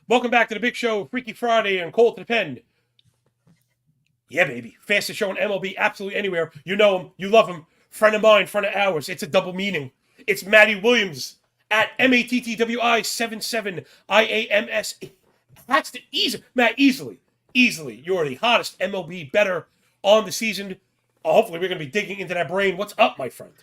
Welcome back to the big show, Freaky Friday and Call to the Pen. Yeah, baby. Fastest show in MLB, absolutely anywhere. You know him, you love him. Friend of mine, friend of ours. It's a double meaning. It's Matty Williams at MATTWI77IAMS. That's the easy. Matt, easily. You're the hottest MLB better on the season. Hopefully, we're going to be digging into that brain. What's up, my friend?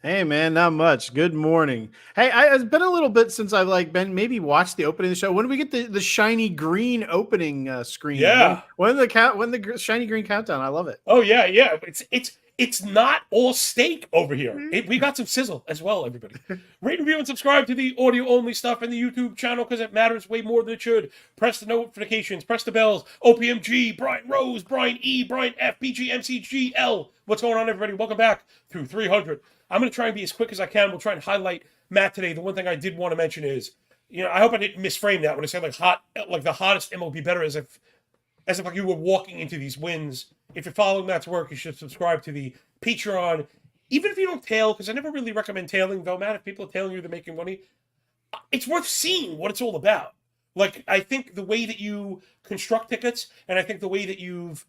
Hey man, not much. Good morning. Hey, it's been a little bit since I've been maybe watched the opening of the show. When do we get the shiny green opening screen? Yeah. When the shiny green countdown? I love it. Oh yeah. It's not all steak over here. We got some sizzle as well, everybody. Rate, review, and subscribe to the audio-only stuff in the YouTube channel because it matters way more than it should. Press the notifications, press the bells. OPMG, Brian Rose, Brian E, Brian F, BG, MCG, L. What's going on, everybody? Welcome back to 300. I'm going to try and be as quick as I can. We'll try and highlight Matt today. The one thing I did want to mention is, I hope I didn't misframe that when I said like the hottest MLB better, as if like you were walking into these wins. If you're following Matt's work, you should subscribe to the Patreon. Even if you don't tail, because I never really recommend tailing, though, Matt. If people are tailing you, they're making money. It's worth seeing what it's all about. Like, I think the way that you construct tickets, and I think the way that you've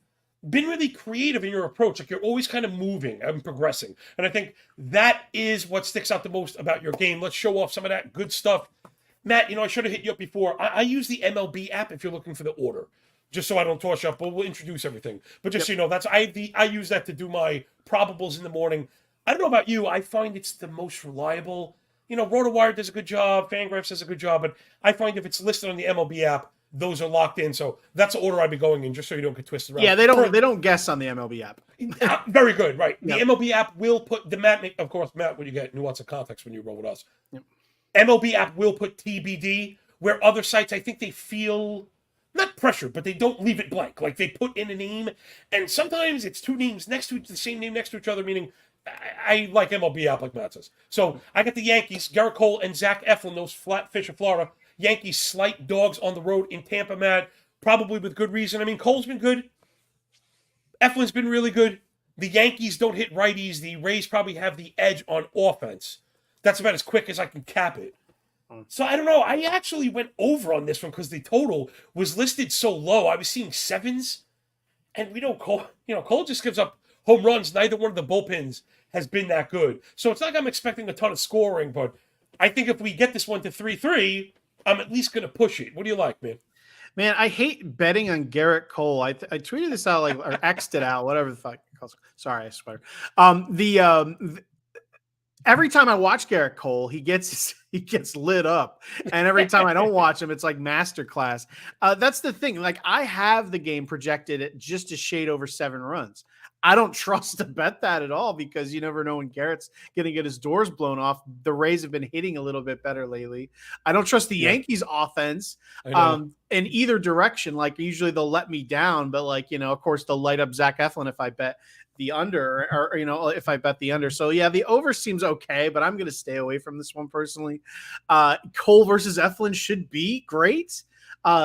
been really creative in your approach, like you're always kind of moving and progressing. And I think that is what sticks out the most about your game. Let's show off some of that good stuff. Matt, I should have hit you up before. I use the MLB app if you're looking for the order, just so I don't toss you up, but we'll introduce everything. But just so you know, I use that to do my probables in the morning. I don't know about you. I find it's the most reliable. RotoWire does a good job. Fangraphs does a good job. But I find if it's listed on the MLB app, those are locked in. So that's the order I'd be going in, just so you don't get twisted around. Yeah, they don't guess on the MLB app. Very good, right. Yep. The MLB app will put the Matt, of course, Matt, when you get nuance of context when you roll with us. Yep. MLB app will put TBD, where other sites, I think they feel not pressure, but they don't leave it blank. Like they put in a name, and sometimes it's two names next to the same name next to each other, meaning I like MLB app like Matt says. So I got the Yankees, Garrett Cole and Zach Eflin, those Flatfish of Florida. Yankees slight dogs on the road in Tampa, Matt, probably with good reason. I mean, Cole's been good. Eflin's been really good. The Yankees don't hit righties. The Rays probably have the edge on offense. That's about as quick as I can cap it. So I don't know. I actually went over on this one because the total was listed so low. I was seeing sevens, and we know Cole. Cole just gives up home runs. Neither one of the bullpens has been that good. So it's not like I'm expecting a ton of scoring, but I think if we get this one to 3-3, I'm at least going to push it. What do you like, man? Man, I hate betting on Garrett Cole. I tweeted this out or X'd it out, whatever the fuck. Sorry, I swear. Every time I watch Garrett Cole, he gets lit up, and every time I don't watch him, it's like masterclass. That's the thing. Like I have the game projected at just a shade over 7 runs. I don't trust to bet that at all because you never know when Garrett's going to get his doors blown off. The Rays have been hitting a little bit better lately. I don't trust the Yankees offense in either direction. Like usually they'll let me down, but of course they'll light up Zach Eflin if I bet the under or if I bet the under. So yeah, the over seems okay, but I'm going to stay away from this one personally. Cole versus Eflin should be great.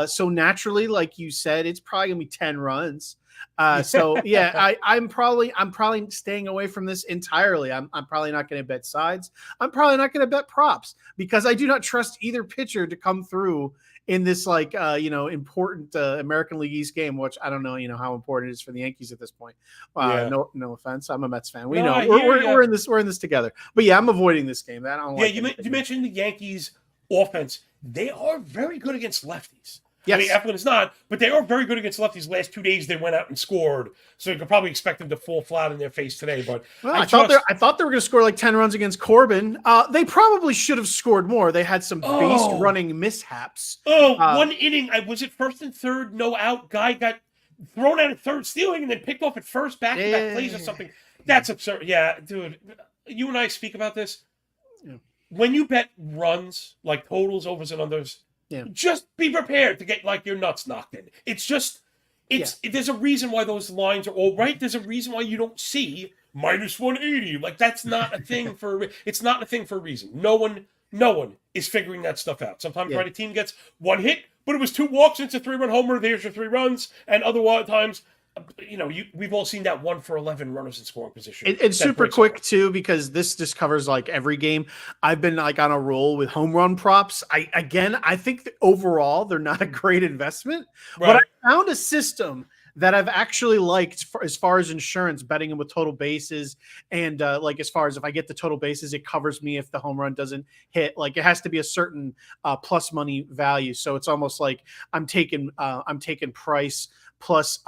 So naturally, like you said, it's probably going to be 10 runs. So yeah, I'm probably staying away from this entirely. I'm probably not going to bet sides. I'm probably not going to bet props because I do not trust either pitcher to come through in this important American League East game, which I don't know, how important it is for the Yankees at this point. No offense. I'm a Mets fan. We're in this together, but yeah, I'm avoiding this game. You mentioned the Yankees offense. They are very good against lefties. Yes. I mean, Eflin is not, but they are very good against lefties. Last 2 days, they went out and scored, so you could probably expect them to fall flat in their face today. But I thought they were going to score like 10 runs against Corbin. They probably should have scored more. They had some base running mishaps. One inning, was it first and third, no out? Guy got thrown out at third, stealing, and then picked off at first, back-to-back plays or something. That's absurd. Yeah, dude, you and I speak about this. Yeah. When you bet runs, like totals, overs, and unders, just be prepared to get your nuts knocked in. There's a reason why those lines are all right. There's a reason why you don't see minus 180. Like that's not a thing it's not a thing for a reason. No one is figuring that stuff out. Sometimes a team gets one hit, but it was 2 walks into 3-run homer. There's your 3 runs. And other times, we've all seen that 1-for-11 runners in scoring position. It's that super breaks quick over. too, because this just covers like every game. I've been like on a roll with home run props. I think that overall they're not a great investment, but Right. I found a system that I've actually liked as far as insurance, betting them with total bases, and like as far as if I get the total bases, it covers me if the home run doesn't hit. Like it has to be a certain plus money value, so it's almost like I'm taking price plus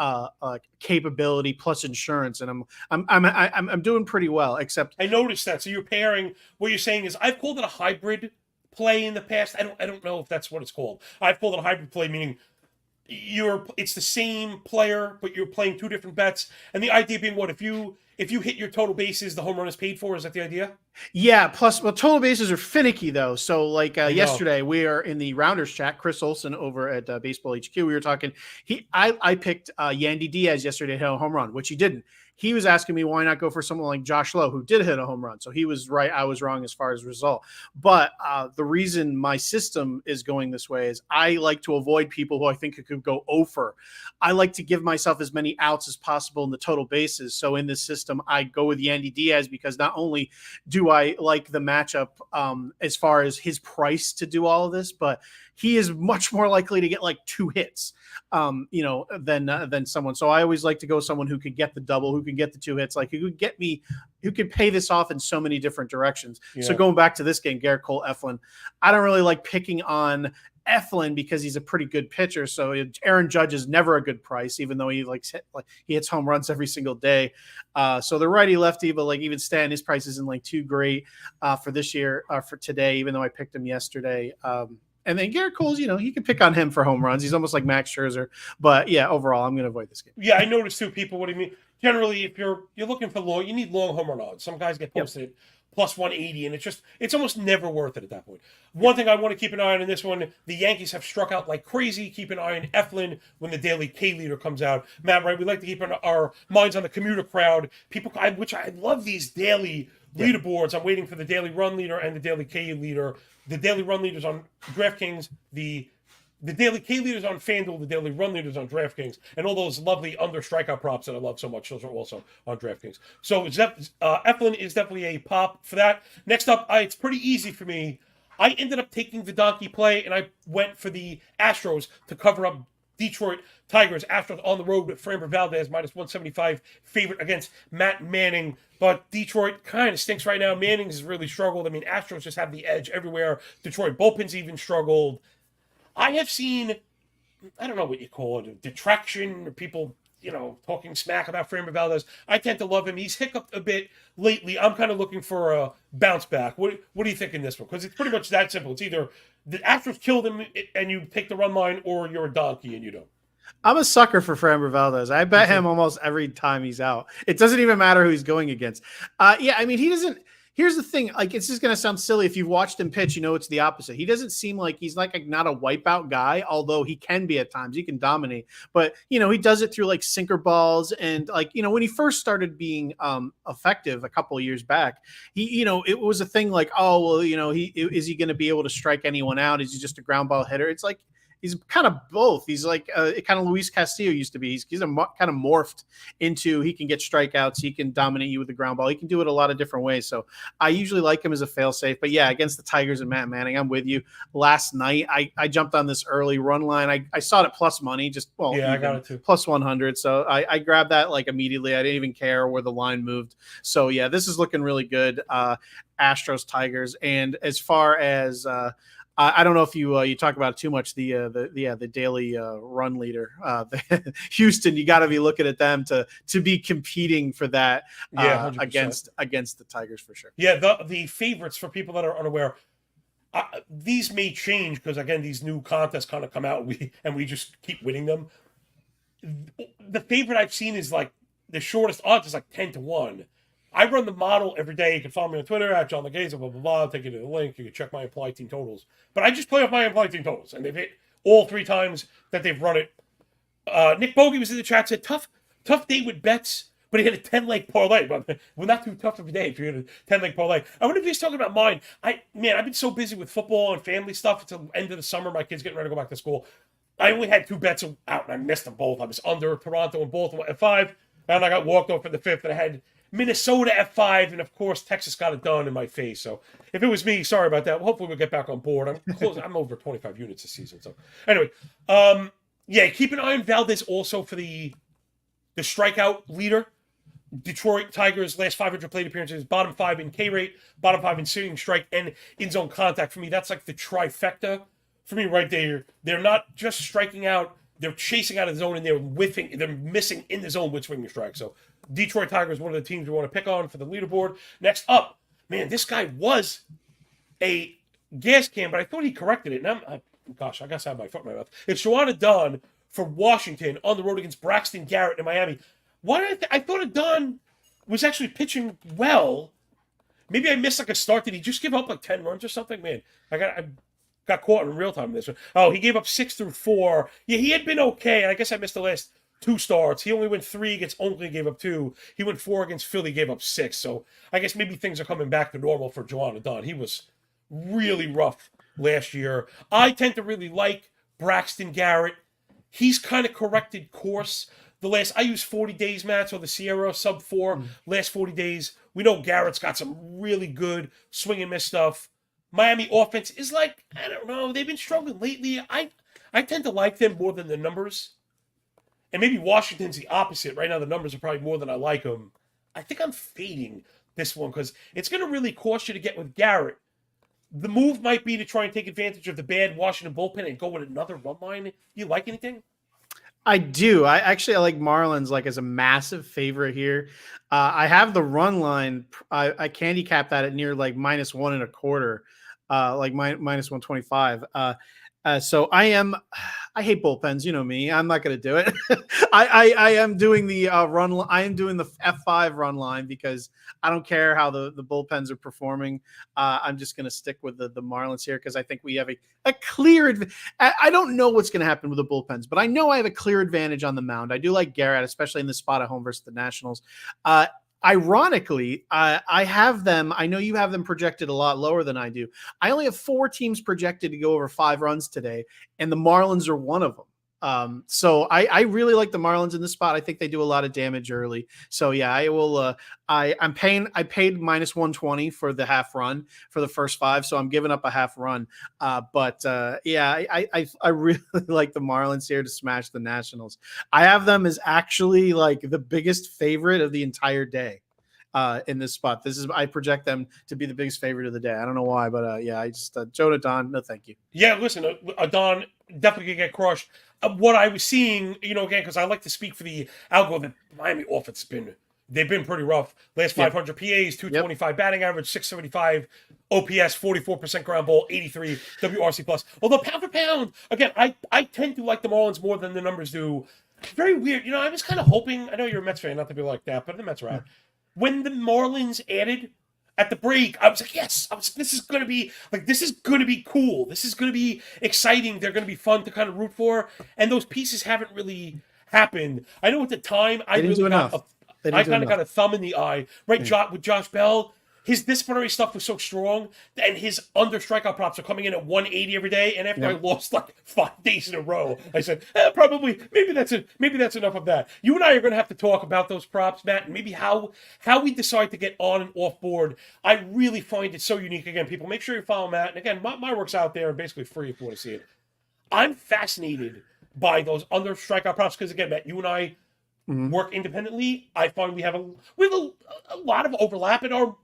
capability plus insurance, and I'm doing pretty well. Except I noticed that. So you're pairing. What you're saying is, I've called it a hybrid play in the past. I don't know if that's what it's called. I've called it a hybrid play, meaning it's the same player, but you're playing two different bets. And the idea being, what if you hit your total bases, the home run is paid for? Is that the idea? yeah, plus well, total bases are finicky though. So like I know. yesterday, we are in the Rounders chat. Chris Olson over at Baseball HQ. We were talking. I picked Yandy Diaz yesterday to hit a home run, which he didn't. He was asking me why not go for someone like Josh Lowe, who did hit a home run. So he was right. I was wrong as far as result. But the reason my system is going this way is I like to avoid people who I think could go over. I like to give myself as many outs as possible in the total bases. So in this system, I go with Yandy Diaz because not only do I like the matchup as far as his price to do all of this, but he is much more likely to get like 2 hits, than someone. So I always like to go someone who could get the double, who can get the 2 hits, like who could pay this off in so many different directions. Yeah. So going back to this game, Garrett Cole, Eflin, I don't really like picking on Eflin because he's a pretty good pitcher. So Aaron Judge is never a good price, even though he he hits home runs every single day. So the righty lefty, but like even Stan, his price isn't like too great for this year, for today, even though I picked him yesterday. And then Garrett Cole's, you can pick on him for home runs. He's almost like Max Scherzer. But yeah, overall, I'm going to avoid this game. Yeah, I noticed too. People, what do you mean? Generally, if you're looking for long, you need long home run odds. Some guys get posted plus 180, and it's almost never worth it at that point. One thing I want to keep an eye on in this one: the Yankees have struck out like crazy. Keep an eye on Eflin when the daily K leader comes out. Matt, right? We like to keep our minds on the commuter crowd. Which I love these daily leaderboards. I'm waiting for the daily run leader and the daily K leader. The daily run leaders on DraftKings, the daily K leaders on FanDuel, the daily run leaders on DraftKings, and all those lovely under strikeout props that I love so much. Those are also on DraftKings. So Eflin is definitely a pop for that. Next up, it's pretty easy for me. I ended up taking the donkey play, and I went for the Astros to cover up Detroit Tigers. Astros on the road with Framber Valdez, minus 175 favorite against Matt Manning. But Detroit kind of stinks right now. Manning's has really struggled. I mean, Astros just have the edge everywhere. Detroit bullpen's even struggled. I have seen, I don't know what you call it, detraction, or people, talking smack about Framber Valdez. I tend to love him. He's hiccuped a bit lately. I'm kind of looking for a bounce back. What do you think in this one? Because it's pretty much that simple. It's either the Astros killed him and you take the run line, or you're a donkey and you don't. I'm a sucker for Framber Valdez. I bet him almost every time he's out. It doesn't even matter who he's going against. I mean, he doesn't. Here's the thing. Like, it's just going to sound silly. If you've watched him pitch, it's the opposite. He doesn't seem like he's like not a wipeout guy, although he can be at times. He can dominate. But, he does it through like sinker balls. And like, when he first started being effective a couple of years back, it was a thing like, oh, well, is he going to be able to strike anyone out? Is he just a ground ball hitter? It's like, he's kind of both. He's like kind of Luis Castillo used to be. He's kind of morphed into, he can get strikeouts. He can dominate you with the ground ball. He can do it a lot of different ways. So I usually like him as a fail-safe. But yeah, against the Tigers and Matt Manning, I'm with you. Last night, I jumped on this early run line. I saw it at plus money, I got it too. Plus 100. So I grabbed that like immediately. I didn't even care where the line moved. So yeah, this is looking really good. Astros, Tigers. And as far as I don't know if you talk about it too much, the daily run leader, Houston. You got to be looking at them to be competing for that against the Tigers for sure. Yeah, the favorites, for people that are unaware, these may change because again these new contests kind of come out and we just keep winning them. The favorite I've seen is like the shortest odds is like 10-1. I run the model every day. You can follow me on Twitter at John Laghezza, blah, blah, blah. I'll take you to the link. You can check my implied team totals. But I just play off my implied team totals, and they've hit all 3 times that they've run it. Nick Bogey was in the chat, said, tough day with bets, but he had a 10-leg parlay. But well, not too tough of a day if you had a 10-leg parlay. I wonder if he's talking about mine. I've been so busy with football and family stuff. It's the end of the summer. My kid's getting ready to go back to school. I only had 2 bets out, and I missed them both. I was under Toronto and Baltimore at 5, and I got walked off in the 5th, and I had Minnesota at 5, and of course, Texas got it done in my face. So if it was me, sorry about that. Well, hopefully we'll get back on board. I'm close. I'm over 25 units this season. So anyway, yeah, keep an eye on Valdez also for the strikeout leader. Detroit Tigers last 500 plate appearances, bottom 5 in K rate, bottom 5 in swinging strike, and in zone contact. For me, that's like the trifecta for me right there. They're not just striking out; they're chasing out of the zone, and they're whiffing. They're missing in the zone with swinging strike. So, Detroit Tigers, one of the teams we want to pick on for the leaderboard. Next up, man, this guy was a gas can, but I thought he corrected it. And gosh, I guess I have my foot in my mouth. It's Joanna Dunn for Washington on the road against Braxton Garrett in Miami. I thought Adon was actually pitching well. Maybe I missed like a start. Did he just give up like 10 runs or something? Man, I got caught in real time in this one. Oh, he gave up 6 through 4. Yeah, he had been okay. And I guess I missed the last 2 starts. He only went 3 against Oakland, gave up 2. He went 4 against Philly, gave up 6. So I guess maybe things are coming back to normal for Joanna Dunn. He was really rough last year. I tend to really like Braxton Garrett. He's kind of corrected course. I use 40 days, Matt, so the Sierra sub 4, last 40 days. We know Garrett's got some really good swing and miss stuff. Miami offense is like, I don't know, they've been struggling lately. I tend to like them more than the numbers. And maybe Washington's the opposite. Right now, the numbers are probably more than I like them. I think I'm fading this one because it's going to really cost you to get with Garrett. The move might be to try and take advantage of the bad Washington bullpen and go with another run line. You like anything? I do. I like Marlins like as a massive favorite here. I have the run line. I handicap that at near like -1.25, like minus 125. So I hate bullpens. You know me. I'm not going to do it. I am doing the run. I am doing the F5 run line because I don't care how the bullpens are performing. I'm just going to stick with the Marlins here because I think we have a clear. I don't know what's going to happen with the bullpens, but I know I have a clear advantage on the mound. I do like Garrett, especially in the spot at home versus the Nationals. Ironically, I have them. I know you have them projected a lot lower than I do. I only have 4 teams projected to go over 5 runs today, and the Marlins are one of them. So I really like the Marlins in this spot. I think they do a lot of damage early. So yeah, I will. I paid -120 for the half run for the first 5, so I'm giving up a half run. But yeah, I really like the Marlins here to smash the Nationals. I have them as actually like the biggest favorite of the entire day. In this spot, I project them to be the biggest favorite of the day. I don't know why, but yeah, I just Joe Adon, no thank you. Yeah, listen, Adon definitely gonna get crushed. What I was seeing, again, because I like to speak for the algo, the Miami offense they've been pretty rough. Last 500 PAs, 225 batting average, 675 OPS, 44% ground ball, 83 WRC plus. Although pound for pound, again, I tend to like the Marlins more than the numbers do. Very weird. I was kind of hoping. I know you're a Mets fan, not to be like that, but the Mets are out. When the Marlins added at the break, I was like, yes, this is going to be cool. This is going to be exciting. They're going to be fun to kind of root for. And those pieces haven't really happened. I know at the time, I kind of got a thumb in the eye, right? With Josh Bell, his disciplinary stuff was so strong, and his under strikeout props are coming in at 180 every day. And after I lost like 5 days in a row, I said, probably maybe that's enough of that. You and I are going to have to talk about those props, Matt, and maybe how we decide to get on and off board. I really find it so unique. Again, people, make sure you follow Matt. And again, my work's out there and basically free if you want to see it. I'm fascinated by those under strikeout props because again, Matt, you and I work independently. I find we have a lot of overlap in our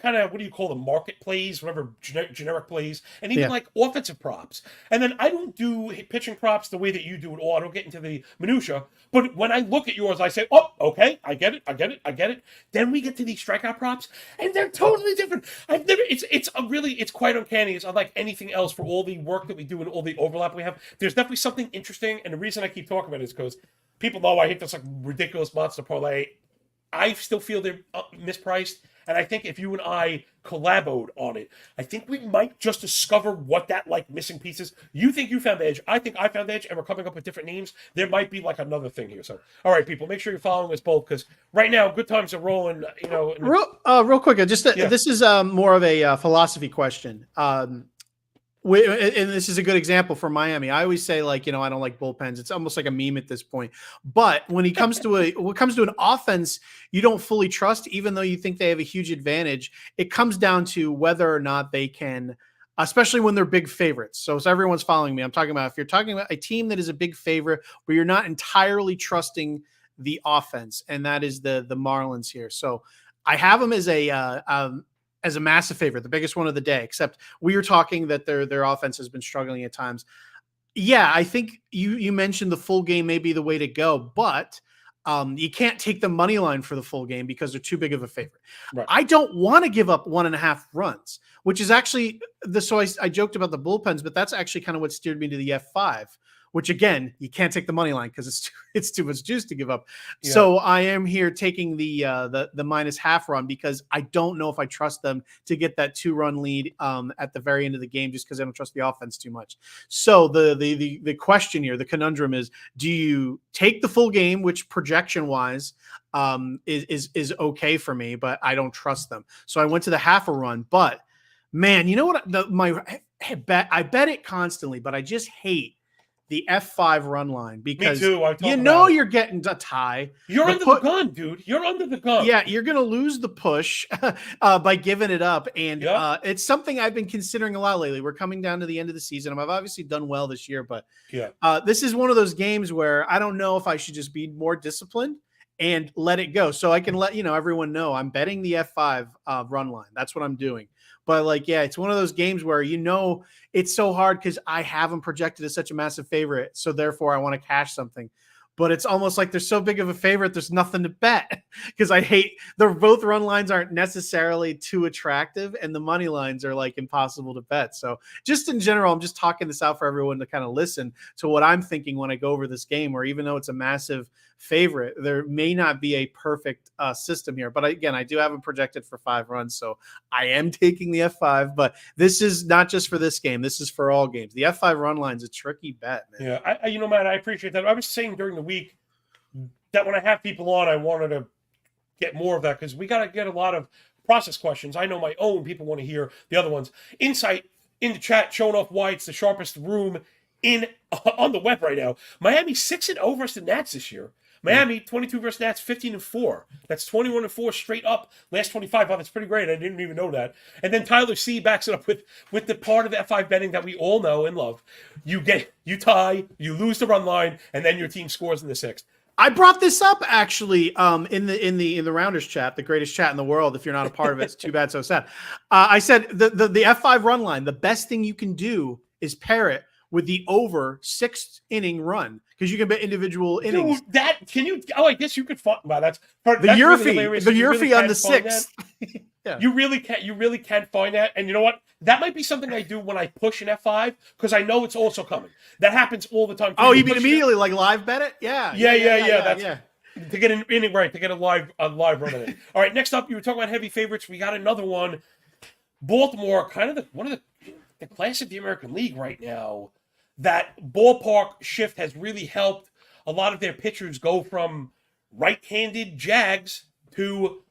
kind of, what do you call them, market plays, whatever, generic plays, and even like offensive props. And then I don't do pitching props the way that you do it all. I don't get into the minutia. But when I look at yours, I say, oh, okay, I get it. Then we get to these strikeout props, and they're totally different. It's quite uncanny. It's unlike anything else for all the work that we do and all the overlap we have. There's definitely something interesting, and the reason I keep talking about it is because people know I hate this like ridiculous monster parlay. I still feel they're mispriced. And I think if you and I collaboed on it, I think we might just discover what that like missing piece is. You think you found the edge. I think I found the edge, and we're coming up with different names. There might be like another thing here. So, all right, people, make sure you're following us both because right now, good times are rolling. Real quick, this is more of a philosophy question. And this is a good example for Miami. I always say, like, I don't like bullpens. It's almost like a meme at this point. But when it comes to an offense you don't fully trust, even though you think they have a huge advantage, it comes down to whether or not they can, especially when they're big favorites. So everyone's following me. I'm talking about, if you're talking about a team that is a big favorite where you're not entirely trusting the offense, and that is the Marlins here. So I have them as a massive favorite, the biggest one of the day, except we were talking that their offense has been struggling at times. Yeah, I think you mentioned the full game may be the way to go, but you can't take the money line for the full game because they're too big of a favorite. Right. I don't want to give up 1.5 runs, which is actually so I joked about the bullpens, but that's actually kind of what steered me to the F5, which again, you can't take the money line because it's too much juice to give up. Yeah. So I am here taking the -0.5 run because I don't know if I trust them to get that 2-run lead at the very end of the game, just because I don't trust the offense too much. So the question here, the conundrum is, do you take the full game, which projection wise is okay for me, but I don't trust them. So I went to the 0.5 run, but man, you know what? I bet it constantly, but I just hate the F5 run line because me too. You're getting a tie. You're under the gun, dude. You're under the gun. Yeah, you're going to lose the push by giving it up. And it's something I've been considering a lot lately. We're coming down to the end of the season. I've obviously done well this year, but this is one of those games where I don't know if I should just be more disciplined and let it go. So I can let everyone know I'm betting the F5 run line. That's what I'm doing. But it's one of those games where it's so hard because I have them projected as such a massive favorite. So therefore I want to cash something. But it's almost like they're so big of a favorite, there's nothing to bet because I hate both run lines aren't necessarily too attractive and the money lines are like impossible to bet. So just in general, I'm just talking this out for everyone to kind of listen to what I'm thinking when I go over this game, where even though it's a massive favorite, there may not be a perfect system here. But again, I do have them projected for 5 runs. So I am taking the F5, but this is not just for this game. This is for all games. The F5 run line is a tricky bet, man. Yeah, Matt, I appreciate that. I was saying during the week that when I have people on, I wanted to get more of that because we got to get a lot of process questions. I know my own people want to hear the other ones. Insight in the chat showing off why it's the sharpest room on the web right now. Miami 6-0 versus the Nats this year. Miami 22 versus Nats 15-4. That's 21-4 straight up. Last 25. Oh, that's pretty great. I didn't even know that. And then Tyler C backs it up with the part of the F5 betting that we all know and love. You tie, you lose the run line, and then your team scores in the 6th. I brought this up actually in the Rounders chat, the greatest chat in the world. If you're not a part of it, it's too bad, so sad. I said the F5 run line, the best thing you can do is pair it with the over 6th inning run because you can bet individual innings. Dude, I guess you could find. Wow, that's the Yurfie on the 6th. Yeah. You really can't find that. And you know what? That might be something I do when I push an F5 because I know it's also coming. That happens all the time. Oh, you mean immediately like live bet it? Yeah. To get an inning right, to get a live run in it. All right, next up, you were talking about heavy favorites. We got another one. Baltimore, kind of one of the class of the American League right now. That ballpark shift has really helped a lot of their pitchers go from right-handed Jags to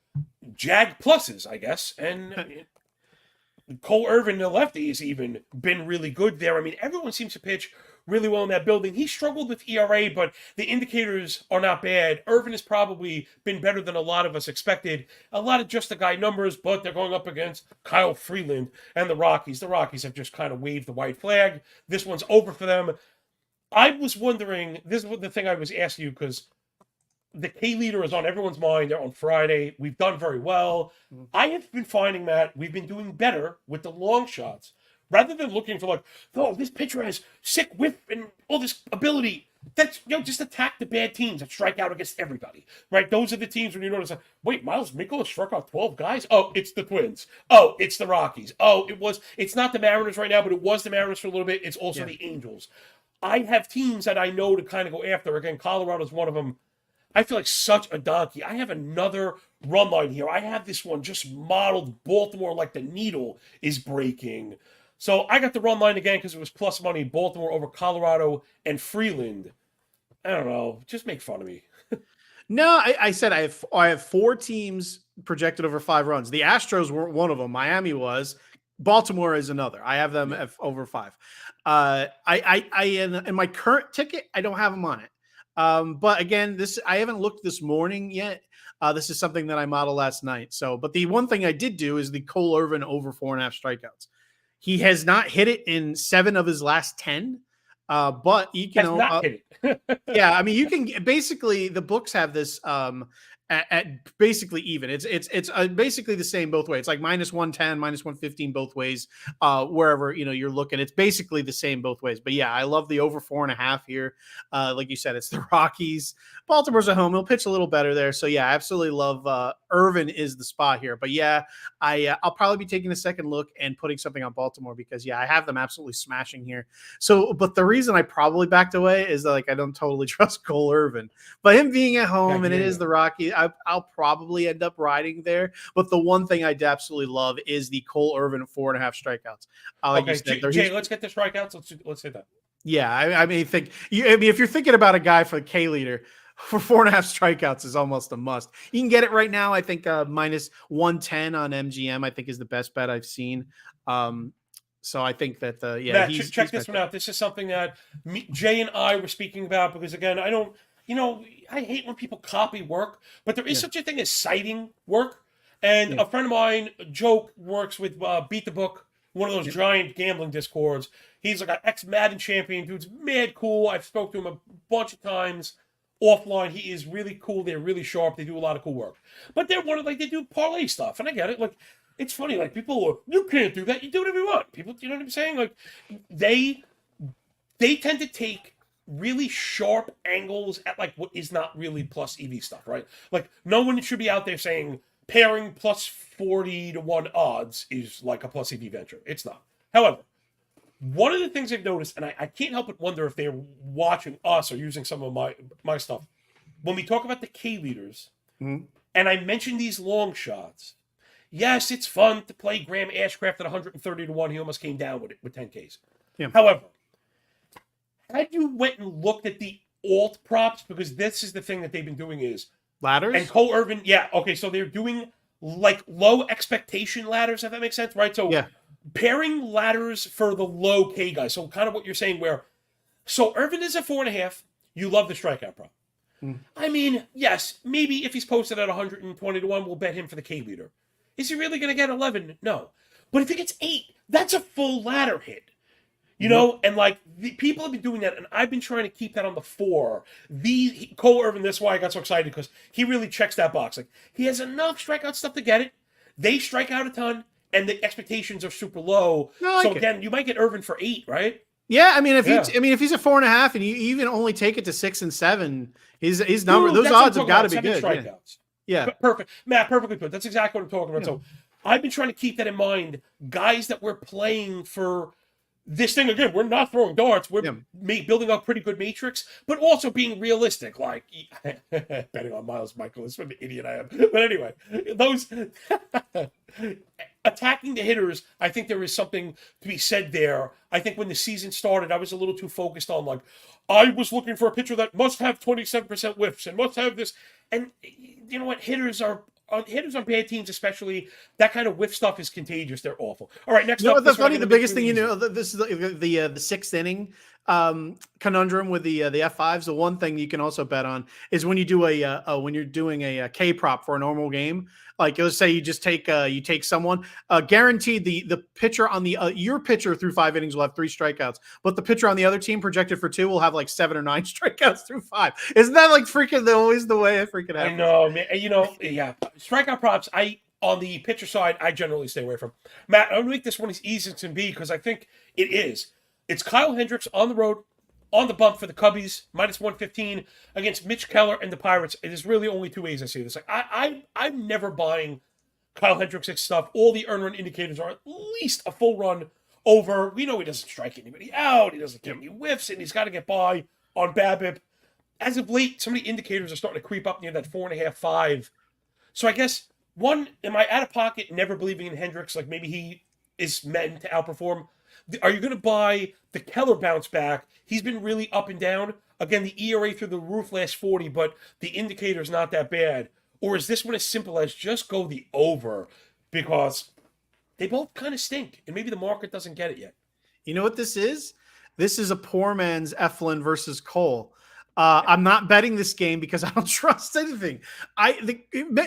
Jag pluses, I guess. And Cole Irvin, the lefty, has even been really good there. I mean, everyone seems to pitch really well in that building. He struggled with ERA, but the indicators are not bad. Irvin has probably been better than a lot of us expected. A lot of just the guy numbers, but they're going up against Kyle Freeland and the Rockies. The Rockies have just kind of waved the white flag. This one's over for them. I was wondering, this is the thing I was asking you, because the K leader is on everyone's mind. They're on Friday. We've done very well. I have been finding that we've been doing better with the long shots. Rather than looking for this pitcher has sick whip and all this ability. That's, just attack the bad teams that strike out against everybody, right? Those are the teams when you notice, wait, Miles Mikolas struck out 12 guys? Oh, it's the Twins. Oh, it's the Rockies. Oh, it's not the Mariners right now, but it was the Mariners for a little bit. It's also the Angels. I have teams that I know to kind of go after. Again, Colorado's one of them. I feel like such a donkey. I have another run line here. I have this one just modeled Baltimore like the needle is breaking. So I got the run line again because it was plus money. Baltimore over Colorado and Freeland. I don't know. Just make fun of me. No, I said I have 4 teams projected over 5 runs. The Astros weren't one of them. Miami was. Baltimore is another. I have them at over 5. In my current ticket, I don't have them on it. But again, I haven't looked this morning yet. This is something that I modeled last night. But the one thing I did do is the Cole Irvin over 4.5 strikeouts. He has not hit it in 7 of his last 10. But you can, not hit it. yeah, I mean, you can basically, the books have this at basically even. It's basically the same both ways. It's like -110, -115 both ways. Wherever you're looking, it's basically the same both ways. But yeah, I love the over 4.5 here. Like you said, it's the Rockies. Baltimore's at home. He'll pitch a little better there. So yeah, I absolutely love Irvin is the spot here. But yeah, I'll probably be taking a second look and putting something on Baltimore because yeah, I have them absolutely smashing here. So, but the reason I probably backed away is that like I don't totally trust Cole Irvin, but him being at home and it is the Rockies, I'll probably end up riding there. But the one thing I absolutely love is the Cole Irvin 4.5 strikeouts. Like you said, Jay, let's get the strikeouts. Let's say that. Yeah, I mean, if you're thinking about a guy for the K leader, for 4.5 strikeouts is almost a must. You can get it right now. I think -110 on MGM, I think is the best bet I've seen. So I think that Matt, check this one out. This is something that Jay and I were speaking about because again, I don't, I hate when people copy work, but there is such a thing as citing work. And a friend of mine, Joe, works with Beat the Book, one of those giant gambling discords. He's like an ex-Madden champion. Dude's mad cool. I've spoke to him a bunch of times offline. He is really cool. They're really sharp. They do a lot of cool work. But they're they do parlay stuff. And I get it. Like, it's funny. Like, people are, you can't do that. You do whatever you want. People, you know what I'm saying? Like, they tend to take really sharp angles at, like, what is not really plus EV stuff, right? Like, no one should be out there saying pairing plus 40 to 1 odds is like a plus EV venture. It's not. However, one of the things I've noticed, and I can't help but wonder if they're watching us or using some of my stuff, when we talk about the K leaders, and I mention these long shots, yes, it's fun to play Graham Ashcraft at 130 to 1. He almost came down with it with 10 Ks. Yeah. However, had you went and looked at the alt props, because this is the thing that they've been doing is ladders? And Cole Irvin, yeah, okay, so they're doing like low expectation ladders, if that makes sense, right? So yeah. Pairing ladders for the low K guys. So kind of what you're saying so Irvin is at 4.5. You love the strikeout prop. I mean, yes, maybe if he's posted at 120 to 1, we'll bet him for the K leader. Is he really going to get 11? No. But if he gets 8, that's a full ladder hit. You know, and like the people have been doing that, and I've been trying to keep that on the 4. Cole Irvin, that's why I got so excited, because he really checks that box. Like, he has enough strikeout stuff to get it. They strike out a ton, and the expectations are super low. So again, you might get Irvin for 8, right? Yeah, I mean, if he's a 4.5, and you even only take it to 6 and 7, his number, those odds have got to be good. Strikeouts. Yeah, perfect, Matt. Perfectly put. That's exactly what I'm talking about. So I've been trying to keep that in mind. Guys that we're playing for this thing, again, we're not throwing darts. We're building up pretty good matrix, but also being realistic. Like, betting on Miles Michaelis, what an idiot I am. But anyway, those attacking the hitters, I think there is something to be said there. I think when the season started, I was a little too focused on, like, I was looking for a pitcher that must have 27% whiffs and must have this. And you know what? Hitters on bad teams, especially, that kind of whiff stuff is contagious. They're awful. All right, next up. The biggest thing, this is the 6th inning conundrum with the F5s. The one thing you can also bet on is when you do when you're doing a K prop for a normal game. Like, let's say you just take someone, guaranteed the pitcher on the your pitcher through 5 innings will have 3 strikeouts, but the pitcher on the other team projected for 2 will have like 7 or 9 strikeouts through 5. Isn't that like freaking always the way it freaking happens? I know, man. Yeah. Strikeout props, on the pitcher side, I generally stay away from. Matt, I'm gonna make this one as easy as it can be because I think it is. It's Kyle Hendricks on the road, on the bump for the Cubbies, -115 against Mitch Keller and the Pirates. It is really only 2 ways I see this. Like, I'm never buying Kyle Hendricks' stuff. All the earn run indicators are at least a full run over. We know he doesn't strike anybody out. He doesn't get any whiffs, and he's got to get by on BABIP. As of late, some of the indicators are starting to creep up near that 4.5, 5. So I guess, one, am I out of pocket never believing in Hendricks? Like, maybe he is meant to outperform. Are you going to buy the Keller bounce back? He's been really up and down. Again, the ERA through the roof last 40, but the indicator's not that bad. Or is this one as simple as just go the over? Because they both kind of stink, and maybe the market doesn't get it yet. You know what this is? This is a poor man's Eflin versus Cole. I'm not betting this game because I don't trust anything.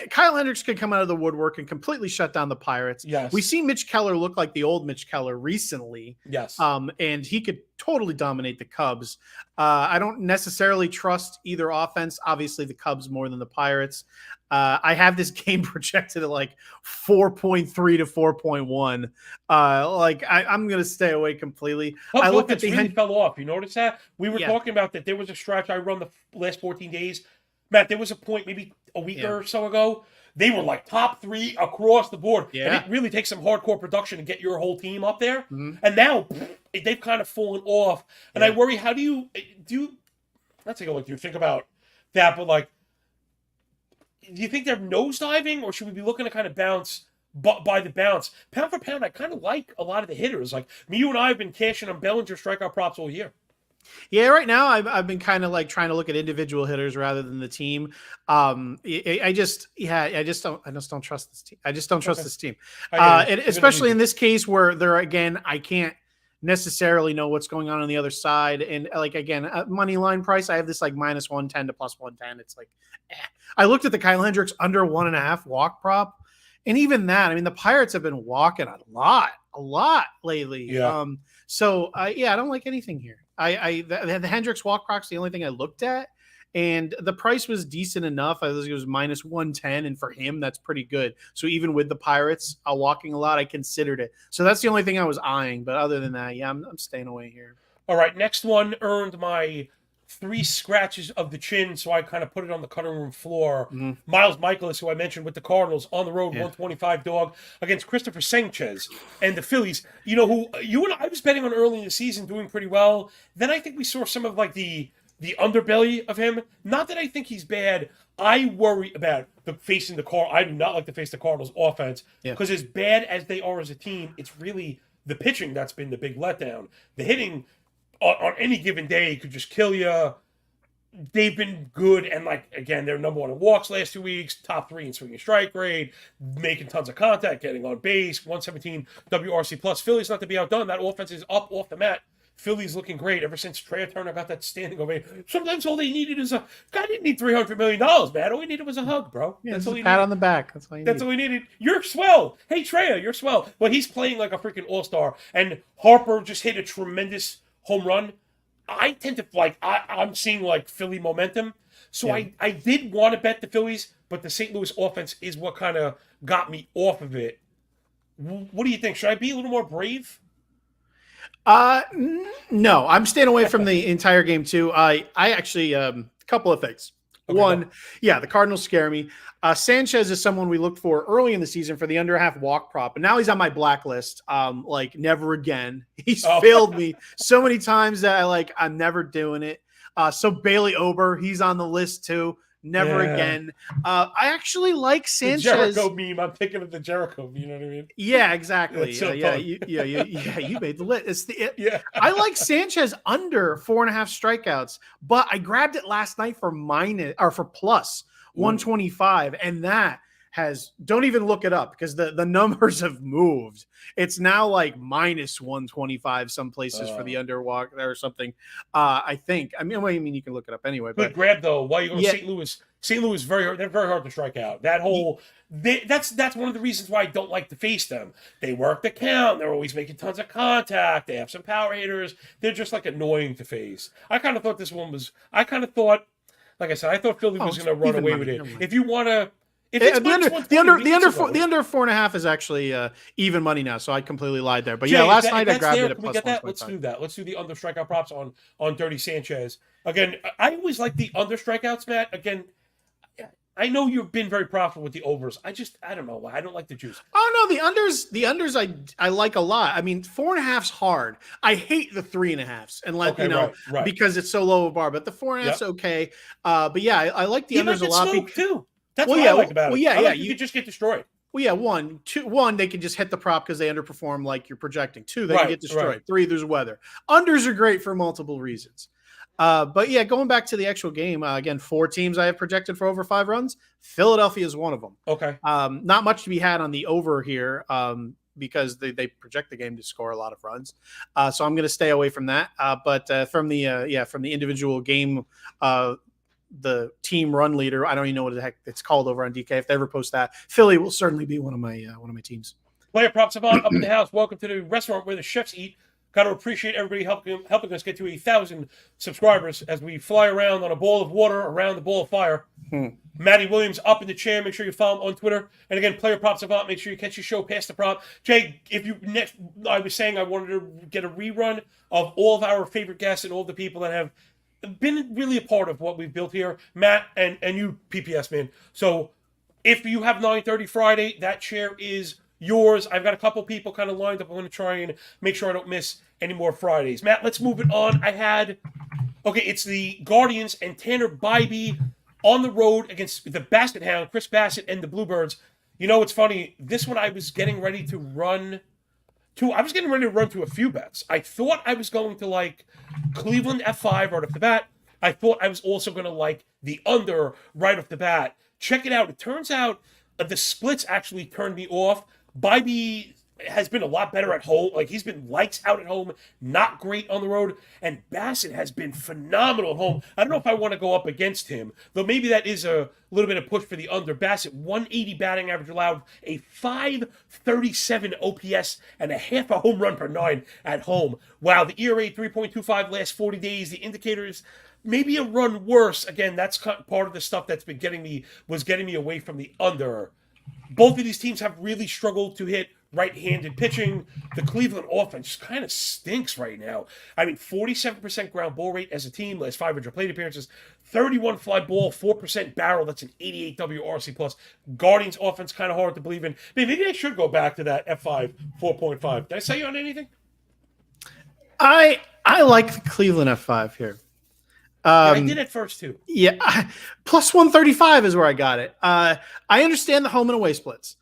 Kyle Hendricks could come out of the woodwork and completely shut down the Pirates. Yes. We see Mitch Keller look like the old Mitch Keller recently. Yes. And he could totally dominate the Cubs. I don't necessarily trust either offense. Obviously, the Cubs more than the Pirates. I have this game projected at like 4.3 to 4.1. I'm going to stay away completely. I looked at the really fell off. You notice that? We were talking about that. There was a stretch I run the last 14 days. Matt, there was a point maybe a week or so ago. They were like top 3 across the board. Yeah. And it really takes some hardcore production to get your whole team up there. Mm-hmm. And now they've kind of fallen off. And I worry, how do you let's take a look. Do you think about that? But like, do you think they're nosediving, or should we be looking to kind of bounce by the bounce? Pound for pound, I kind of like a lot of the hitters. Like you and I have been cashing on Bellinger strikeout props all year. Yeah, right now I've been kind of like trying to look at individual hitters rather than the team. I just don't trust this team. I just don't trust this team. And especially in this case where I can't necessarily know what's going on the other side. And like, again, money line price, I have this like minus 110 to plus 110. It's like, I looked at the Kyle Hendricks under 1.5 walk prop. And even that, I mean, the Pirates have been walking a lot lately. Yeah. I don't like anything here. The Hendricks walk prop's the only thing I looked at, and the price was decent enough. I think it was minus 110, and for him, that's pretty good. So even with the Pirates walking a lot, I considered it. So that's the only thing I was eyeing. But other than that, yeah, I'm staying away here. All right, next one earned my 3 scratches of the chin, so I kind of put it on the cutting room floor. Mm-hmm. Miles Michaelis, who I mentioned with the Cardinals, on the road, 125 dog against Christopher Sanchez and the Phillies. You know who you and I was betting on early in the season, doing pretty well. Then I think we saw some of like the underbelly of him. Not that I think he's bad. I worry about facing the car. I do not like to face the Cardinals offense because as bad as they are as a team, it's really the pitching that's been the big letdown. The hitting on any given day could just kill you. They've been good, and like again, they're number 1 in walks last 2 weeks, top 3 in swinging strike rate, making tons of contact, getting on base, 117 WRC plus. Phillies not to be outdone. That offense is up off the mat. Phillies looking great ever since Trey Turner got that standing ovation. Sometimes all they needed is guy didn't need $300 million, man. All he needed was a hug, bro. Yeah, that's all he needed. Pat on the back. That's all he needed. You're swell. Hey, Treya, you're swell. But he's playing like a freaking all-star, and Harper just hit a tremendous home run. I tend to I'm seeing like Philly momentum. So I did want to bet the Phillies, but the St. Louis offense is what kind of got me off of it. What do you think? Should I be a little more brave? No, I'm staying away from the entire game too. I actually, a couple of things. Okay, one, the Cardinals scare me. Sanchez is someone we looked for early in the season for the under half walk prop, and now he's on my blacklist. Like never again. He's failed me so many times that I'm never doing it. So Bailey Ober, he's on the list too. Never again. I actually like Sanchez. The Jericho meme. I'm thinking of the Jericho. You know what I mean? Yeah, exactly. So you made the list. I like Sanchez under 4.5 strikeouts, but I grabbed it last night for plus 125, and that don't even look it up because the numbers have moved. It's now like minus 125 some places for the underwalk or something. I think. I mean, you can look it up anyway. But grab though. While you go to St. Louis, they're very hard to strike out. That whole that's one of the reasons why I don't like to face them. They work the count. They're always making tons of contact. They have some power hitters. They're just like annoying to face. I kind of thought this one was. Like I said, I thought Philly was going to run away with it. If you want to. The under 4.5 is actually even money now, so I completely lied there. But last night I grabbed it at plus 125. Let's do that. Let's do the under strikeout props on Dirty Sanchez. Again, I always like the under strikeouts, Matt. Again, I know you've been very profitable with the overs. I don't know. I don't like the juice. Oh no, the unders I like a lot. I mean, 4.5's hard. I hate the 3.5s, and because it's so low a bar. But the 4.5's okay. But I like the unders a lot too. That's what I like about it. You could just get destroyed. Well, yeah, one, they can just hit the prop because they underperform like you're projecting. 2, they can get destroyed. Right. 3, there's weather. Unders are great for multiple reasons. But going back to the actual game, again, 4 teams I have projected for over 5 runs. Philadelphia is one of them. Okay. Not much to be had on the over here. because they project the game to score a lot of runs. So I'm going to stay away from that. But from the individual game, the team run leader, I don't even know what the heck it's called over on DK. If they ever post that, Philly will certainly be one of my teams. Player Prop Savant up in the house. Welcome to the restaurant where the chefs eat. Got to appreciate everybody helping us get to 1,000 subscribers as we fly around on a ball of water around the ball of fire. Matty Williams up in the chair. Make sure you follow him on Twitter. And again, Player Prop Savant. Make sure you catch your show past the prop. Jay, I was saying I wanted to get a rerun of all of our favorite guests and all the people that have been really a part of what we've built here. Matt and you, PPS man. So if you have 9:30 Friday, that chair is yours. I've got a couple people kind of lined up. I'm going to try and make sure I don't miss any more Fridays. Matt, let's move it on. It's the Guardians and Tanner Bybee on the road against the Basset Hound, Chris Bassett and the Bluebirds. You know, it's funny. This one I was getting ready to run to. I was getting ready to run to a few bets. I thought I was going to like Cleveland F5 right off the bat. I thought I was also going to like the under right off the bat. Check it out. It turns out the splits actually turned me off. Bybee has been a lot better at home. Like, he's been lights out at home, not great on the road. And Bassett has been phenomenal at home. I don't know if I want to go up against him, though maybe that is a little bit of push for the under. Bassett, 180 batting average allowed, a 537 OPS, and a half a home run per 9 at home. Wow, the ERA 3.25 last 40 days. The indicators maybe a run worse. Again, that's part of the stuff that's been getting me away from the under. Both of these teams have really struggled to hit right-handed pitching. The Cleveland offense kind of stinks right now. I mean, 47% ground ball rate as a team, last 500 plate appearances, 31 fly ball, 4% barrel. That's an 88 WRC plus. Guardians offense kind of hard to believe in. Maybe I should go back to that F5 4.5. Did I say you on anything? I like the Cleveland F5 here. I did at first too. Yeah, plus 135 is where I got it. I understand the home and away splits.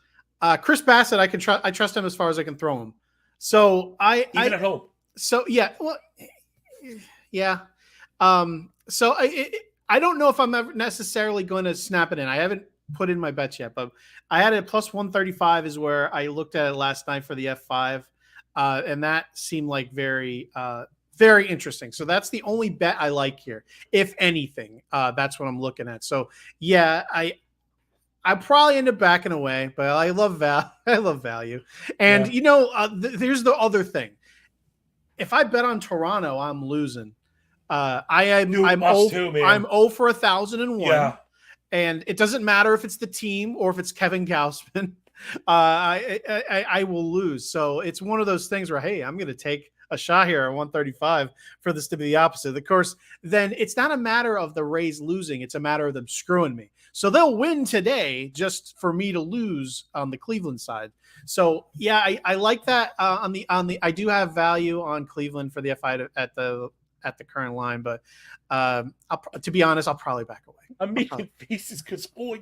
Chris Bassett, I trust him as far as I can throw him. So even at home. So yeah, well, yeah. So I don't know if I'm ever necessarily going to snap it in. I haven't put in my bets yet, but I had it plus 135 is where I looked at it last night for the F5, and that seemed like very interesting. So that's the only bet I like here. If anything, that's what I'm looking at. So yeah, I probably end up backing away, but I love value. And here's the other thing. If I bet on Toronto, I'm losing. I'm 0 for 1,001. Yeah. And it doesn't matter if it's the team or if it's Kevin Gausman. I will lose. So it's one of those things where, hey, I'm going to take a shot here at 135 for this to be the opposite. Of course, then it's not a matter of the Rays losing. It's a matter of them screwing me. So they'll win today just for me to lose on the Cleveland side. So yeah, I like that on the I do have value on Cleveland for the FI at the current line, but to be honest, I'll probably back away. I'm making faces because all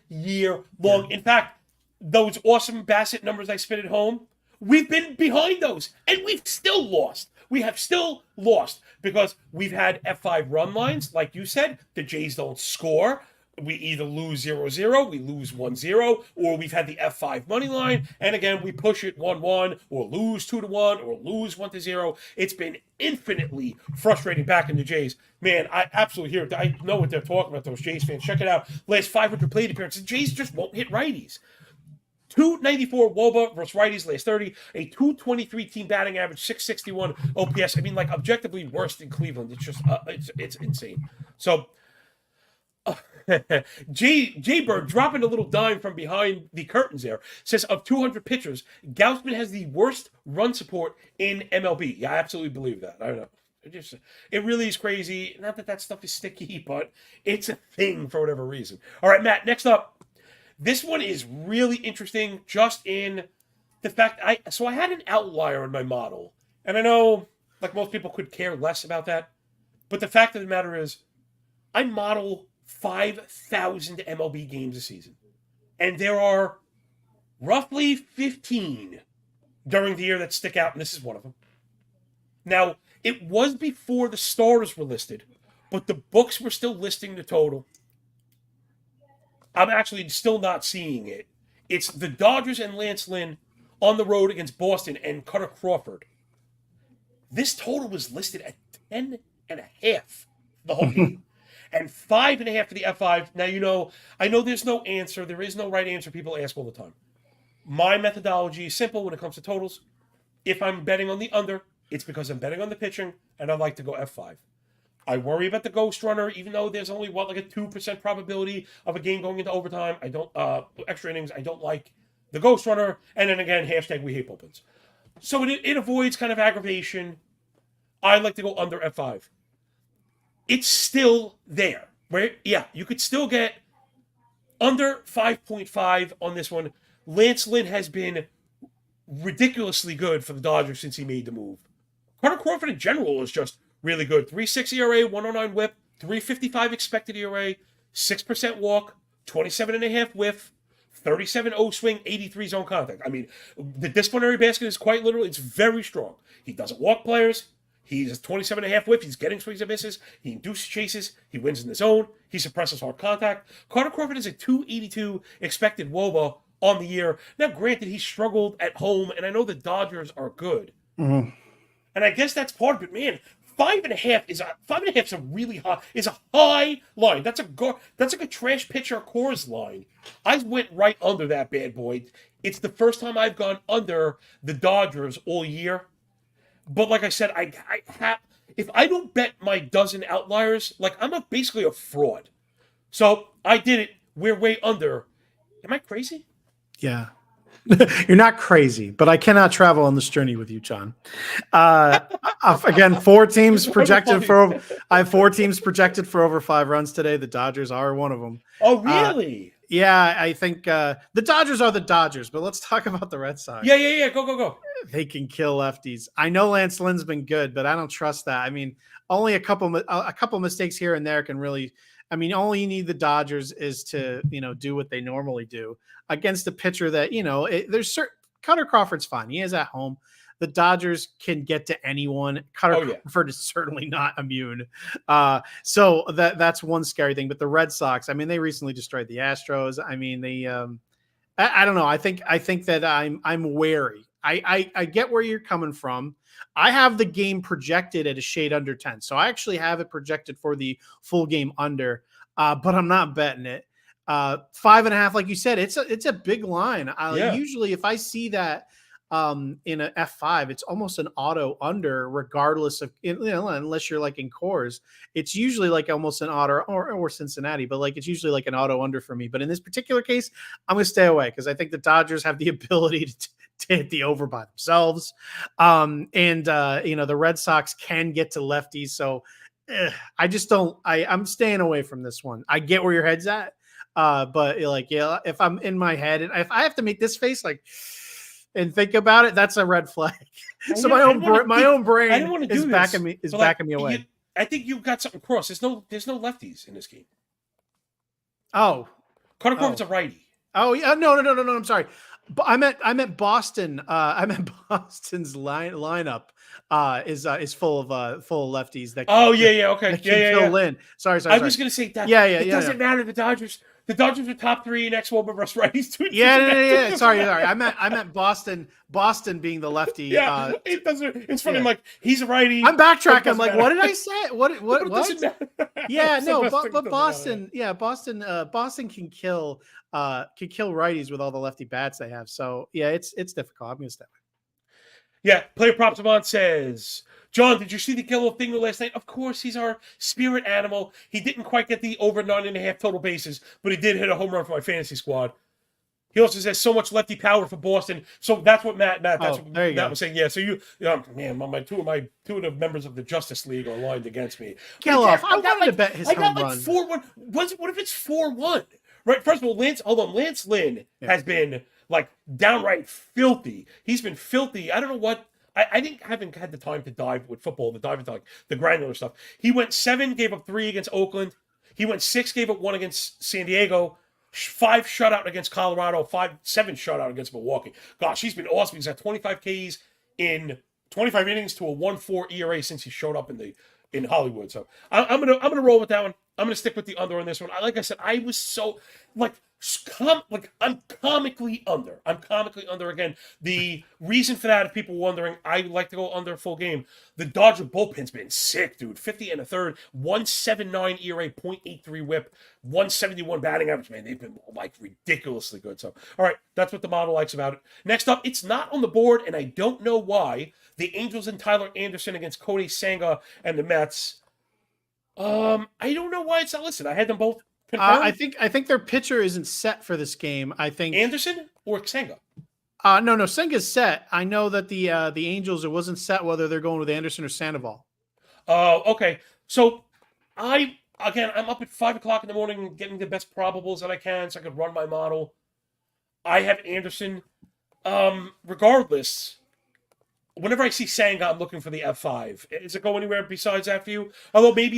year long. Yeah. In fact, those awesome Bassett numbers I spit at home, we've been behind those, and we've still lost. We have still lost because we've had F5 run lines. Like you said, the Jays don't score. We either lose 0-0, we lose 1-0, or we've had the F5 money line, and again, we push it 1-1, or lose 2-1, or lose 1-0. It's been infinitely frustrating back in the Jays. Man, I absolutely hear it. I know what they're talking about, those Jays fans. Check it out. Last 500 plate appearances, the Jays just won't hit righties. 294 WOBA versus righties last 30, a 223 team batting average, 661 OPS. I mean, like, objectively worse than Cleveland. It's just, it's insane. So, J Bird dropping a little dime from behind the curtains there says of 200 pitchers, Gausman has the worst run support in MLB. Yeah, I absolutely believe that. I don't know. It really is crazy. Not that stuff is sticky, but it's a thing for whatever reason. All right, Matt, next up. This one is really interesting just in the fact I had an outlier in my model. And I know like most people could care less about that. But the fact of the matter is I model 5,000 MLB games a season. And there are roughly 15 during the year that stick out, and this is one of them. Now, it was before the starters were listed, but the books were still listing the total. I'm actually still not seeing it. It's the Dodgers and Lance Lynn on the road against Boston and Cutter Crawford. This total was listed at 10.5 the whole game. And 5.5 for the F5. Now, I know there's no answer. There is no right answer. People ask all the time. My methodology is simple when it comes to totals. If I'm betting on the under, it's because I'm betting on the pitching, and I like to go F5. I worry about the ghost runner, even though there's only, like a 2% probability of a game going into overtime. I don't, extra innings, I don't like the ghost runner. And then again, hashtag we hate bullpens. So it avoids kind of aggravation. I like to go under F5. It's still there, right? Yeah, you could still get under 5.5 on this one. Lance Lynn has been ridiculously good for the Dodgers since he made the move. Carter Crawford in general is just really good. 3.6 ERA, 109 whip, 3.55 expected ERA, 6% walk, 27.5 whiff, 37 O swing, 83 zone contact. I mean, the disciplinary basket is quite literal. It's very strong. He doesn't walk players. He's 27.5 whip. He's getting swings and misses. He induces chases. He wins in the zone. He suppresses hard contact. Carter Crawford is a 282 expected WOBA on the year. Now, granted, he struggled at home, and I know the Dodgers are good. Mm-hmm. And I guess that's part of it, man. 5.5 is a really high, is a high line. That's like a trash pitcher Coors line. I went right under that bad boy. It's the first time I've gone under the Dodgers all year. But like I said, I have, if I don't bet my dozen outliers, like I'm basically a fraud. So I did it. We're way under. Am I crazy? Yeah. You're not crazy, but I cannot travel on this journey with you, John. Again, 4 teams projected for. I have 4 teams projected for over 5 runs today. The Dodgers are one of them. Oh, really? Yeah, I think the Dodgers are the Dodgers, but let's talk about the Red Sox. Yeah. Go. They can kill lefties. I know Lance Lynn's been good, but I don't trust that. I mean, only a couple mistakes here and there can really. I mean, all you need the Dodgers is to, do what they normally do against a pitcher that, there's certain Cutter Crawford's fine. He is at home. The Dodgers can get to anyone. Crawford is certainly not immune. So that's one scary thing. But the Red Sox, I mean, they recently destroyed the Astros. I mean, they, I don't know. I think that I'm wary. I get where you're coming from. I have the game projected at a shade under 10. So I actually have it projected for the full game under, but I'm not betting it. 5.5, like you said, it's a big line. Usually if I see that in an F5, it's almost an auto under regardless of, unless you're like in Coors, it's usually like almost an auto or Cincinnati, but like, it's usually like an auto under for me. But in this particular case, I'm going to stay away because I think the Dodgers have the ability to hit the over by themselves. The Red Sox can get to lefties. So I just don't, I'm staying away from this one. I get where your head's at. But if I'm in my head and if I have to make this face and think about it, that's a red flag. So my own brain is backing me away. I think you've got something crossed. There's no lefties in this game. Oh, Carter Crawford's a righty. Oh yeah, no. I'm sorry. I meant Boston. I meant Boston's lineup is full of lefties that. Okay. Kill Lynn. Sorry. I was going to say that. It doesn't matter. The Dodgers are top 3 in XWOBA versus righties. Yeah. Sorry. I meant Boston. Boston being the lefty. Yeah, it doesn't. It's funny. I'm like, he's a righty. I'm backtracking. I'm like, what did I say? What? Yeah, no, but Boston. Yeah, Boston can kill righties with all the lefty bats they have. So yeah, it's difficult. I'm gonna step. Yeah, player props Savant says, John, did you see the Gillo thing last night? Of course, he's our spirit animal. He didn't quite get the over 9.5 total bases, but he did hit a home run for my fantasy squad. He also says so much lefty power for Boston. So that's what Matt was saying. Yeah, so man, two of the members of the Justice League are aligned against me. Geloff, I wanted to bet his home run. 4-1. What if it's 4-1? Right. First of all, Lance Lynn has been like downright filthy. He's been filthy. I don't know what. I haven't had the time to dive with football, the granular stuff. He went 7, gave up 3 against Oakland. He went 6, gave up 1 against San Diego. 5 shutout against Colorado. 7 shutout against Milwaukee. Gosh, he's been awesome. He's had 25 Ks in 25 innings to a 1.4 ERA since he showed up in Hollywood. So I'm gonna roll with that one. I'm gonna stick with the under on this one. Like I said, I was so I'm comically under. I'm comically under again. The reason for that, if people wondering, I like to go under a full game. The Dodger bullpen's been sick, dude. 50 and a third, 179 ERA, .83 WHIP, 171 batting average. Man, they've been like ridiculously good. So, all right, that's what the model likes about it. Next up, it's not on the board, and I don't know why. The Angels and Tyler Anderson against Kodai Senga and the Mets. I don't know why it's not listed. I had them both confirmed. I think their pitcher isn't set for this game. I think Anderson or Senga. No, Senga's set. I know that the Angels, it wasn't set whether they're going with Anderson or Sandoval. Oh, okay. So I'm up at 5:00 in the morning getting the best probables that I can so I could run my model. I have Anderson. Regardless, whenever I see Senga, I'm looking for the F5. Does it go anywhere besides that for you? Although maybe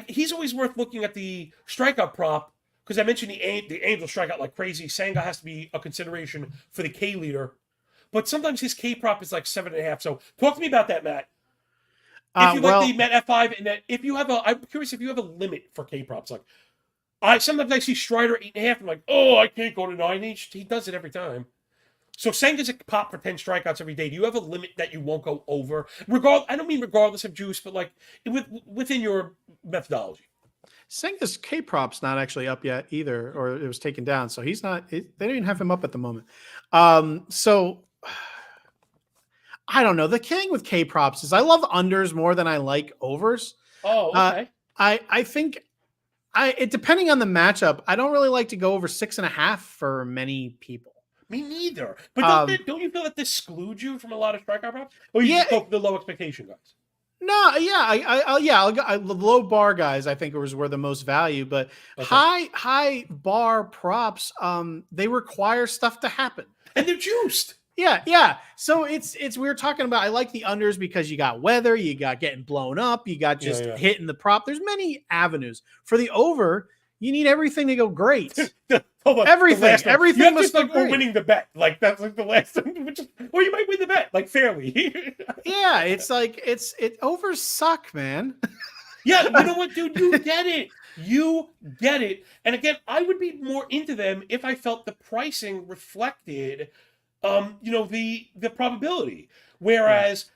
he's always worth looking at the strikeout prop, because I mentioned the Angels strike out like crazy. Senga has to be a consideration for the K leader, but sometimes his K prop is like 7.5. So talk to me about that, Matt. If you like the Met F5, and if you have I'm curious if you have a limit for K props. Like, sometimes I see Strider 8.5. I'm like, oh, I can't go to 9. He does it every time. So Senga's a pop for 10 strikeouts every day. Do you have a limit that you won't go over? I don't mean regardless of juice, but like within your methodology. Senga's K prop's not actually up yet either, or it was taken down. So he's not. They don't even have him up at the moment. So I don't know. The thing with K props is I love unders more than I like overs. Oh, okay. I think depending on the matchup, I don't really like to go over 6.5 for many people. Me neither. But don't you feel that this excludes you from a lot of strikeout props? Or you just go for the low expectation guys? No, yeah, the low bar guys I think was where the most value, but okay. high bar props, they require stuff to happen, and they're juiced. Yeah. So it's we were talking about. I like the unders because you got weather, you got getting blown up, you got just hitting the prop. There's many avenues for the over. You need everything to go great. Everything must go great. Winning the bet. Like that's like the last thing. Or you might win the bet, like fairly. Yeah, it's like it overs suck, man. Yeah, you know what, dude? You get it. You get it. And again, I would be more into them if I felt the pricing reflected, the probability. Whereas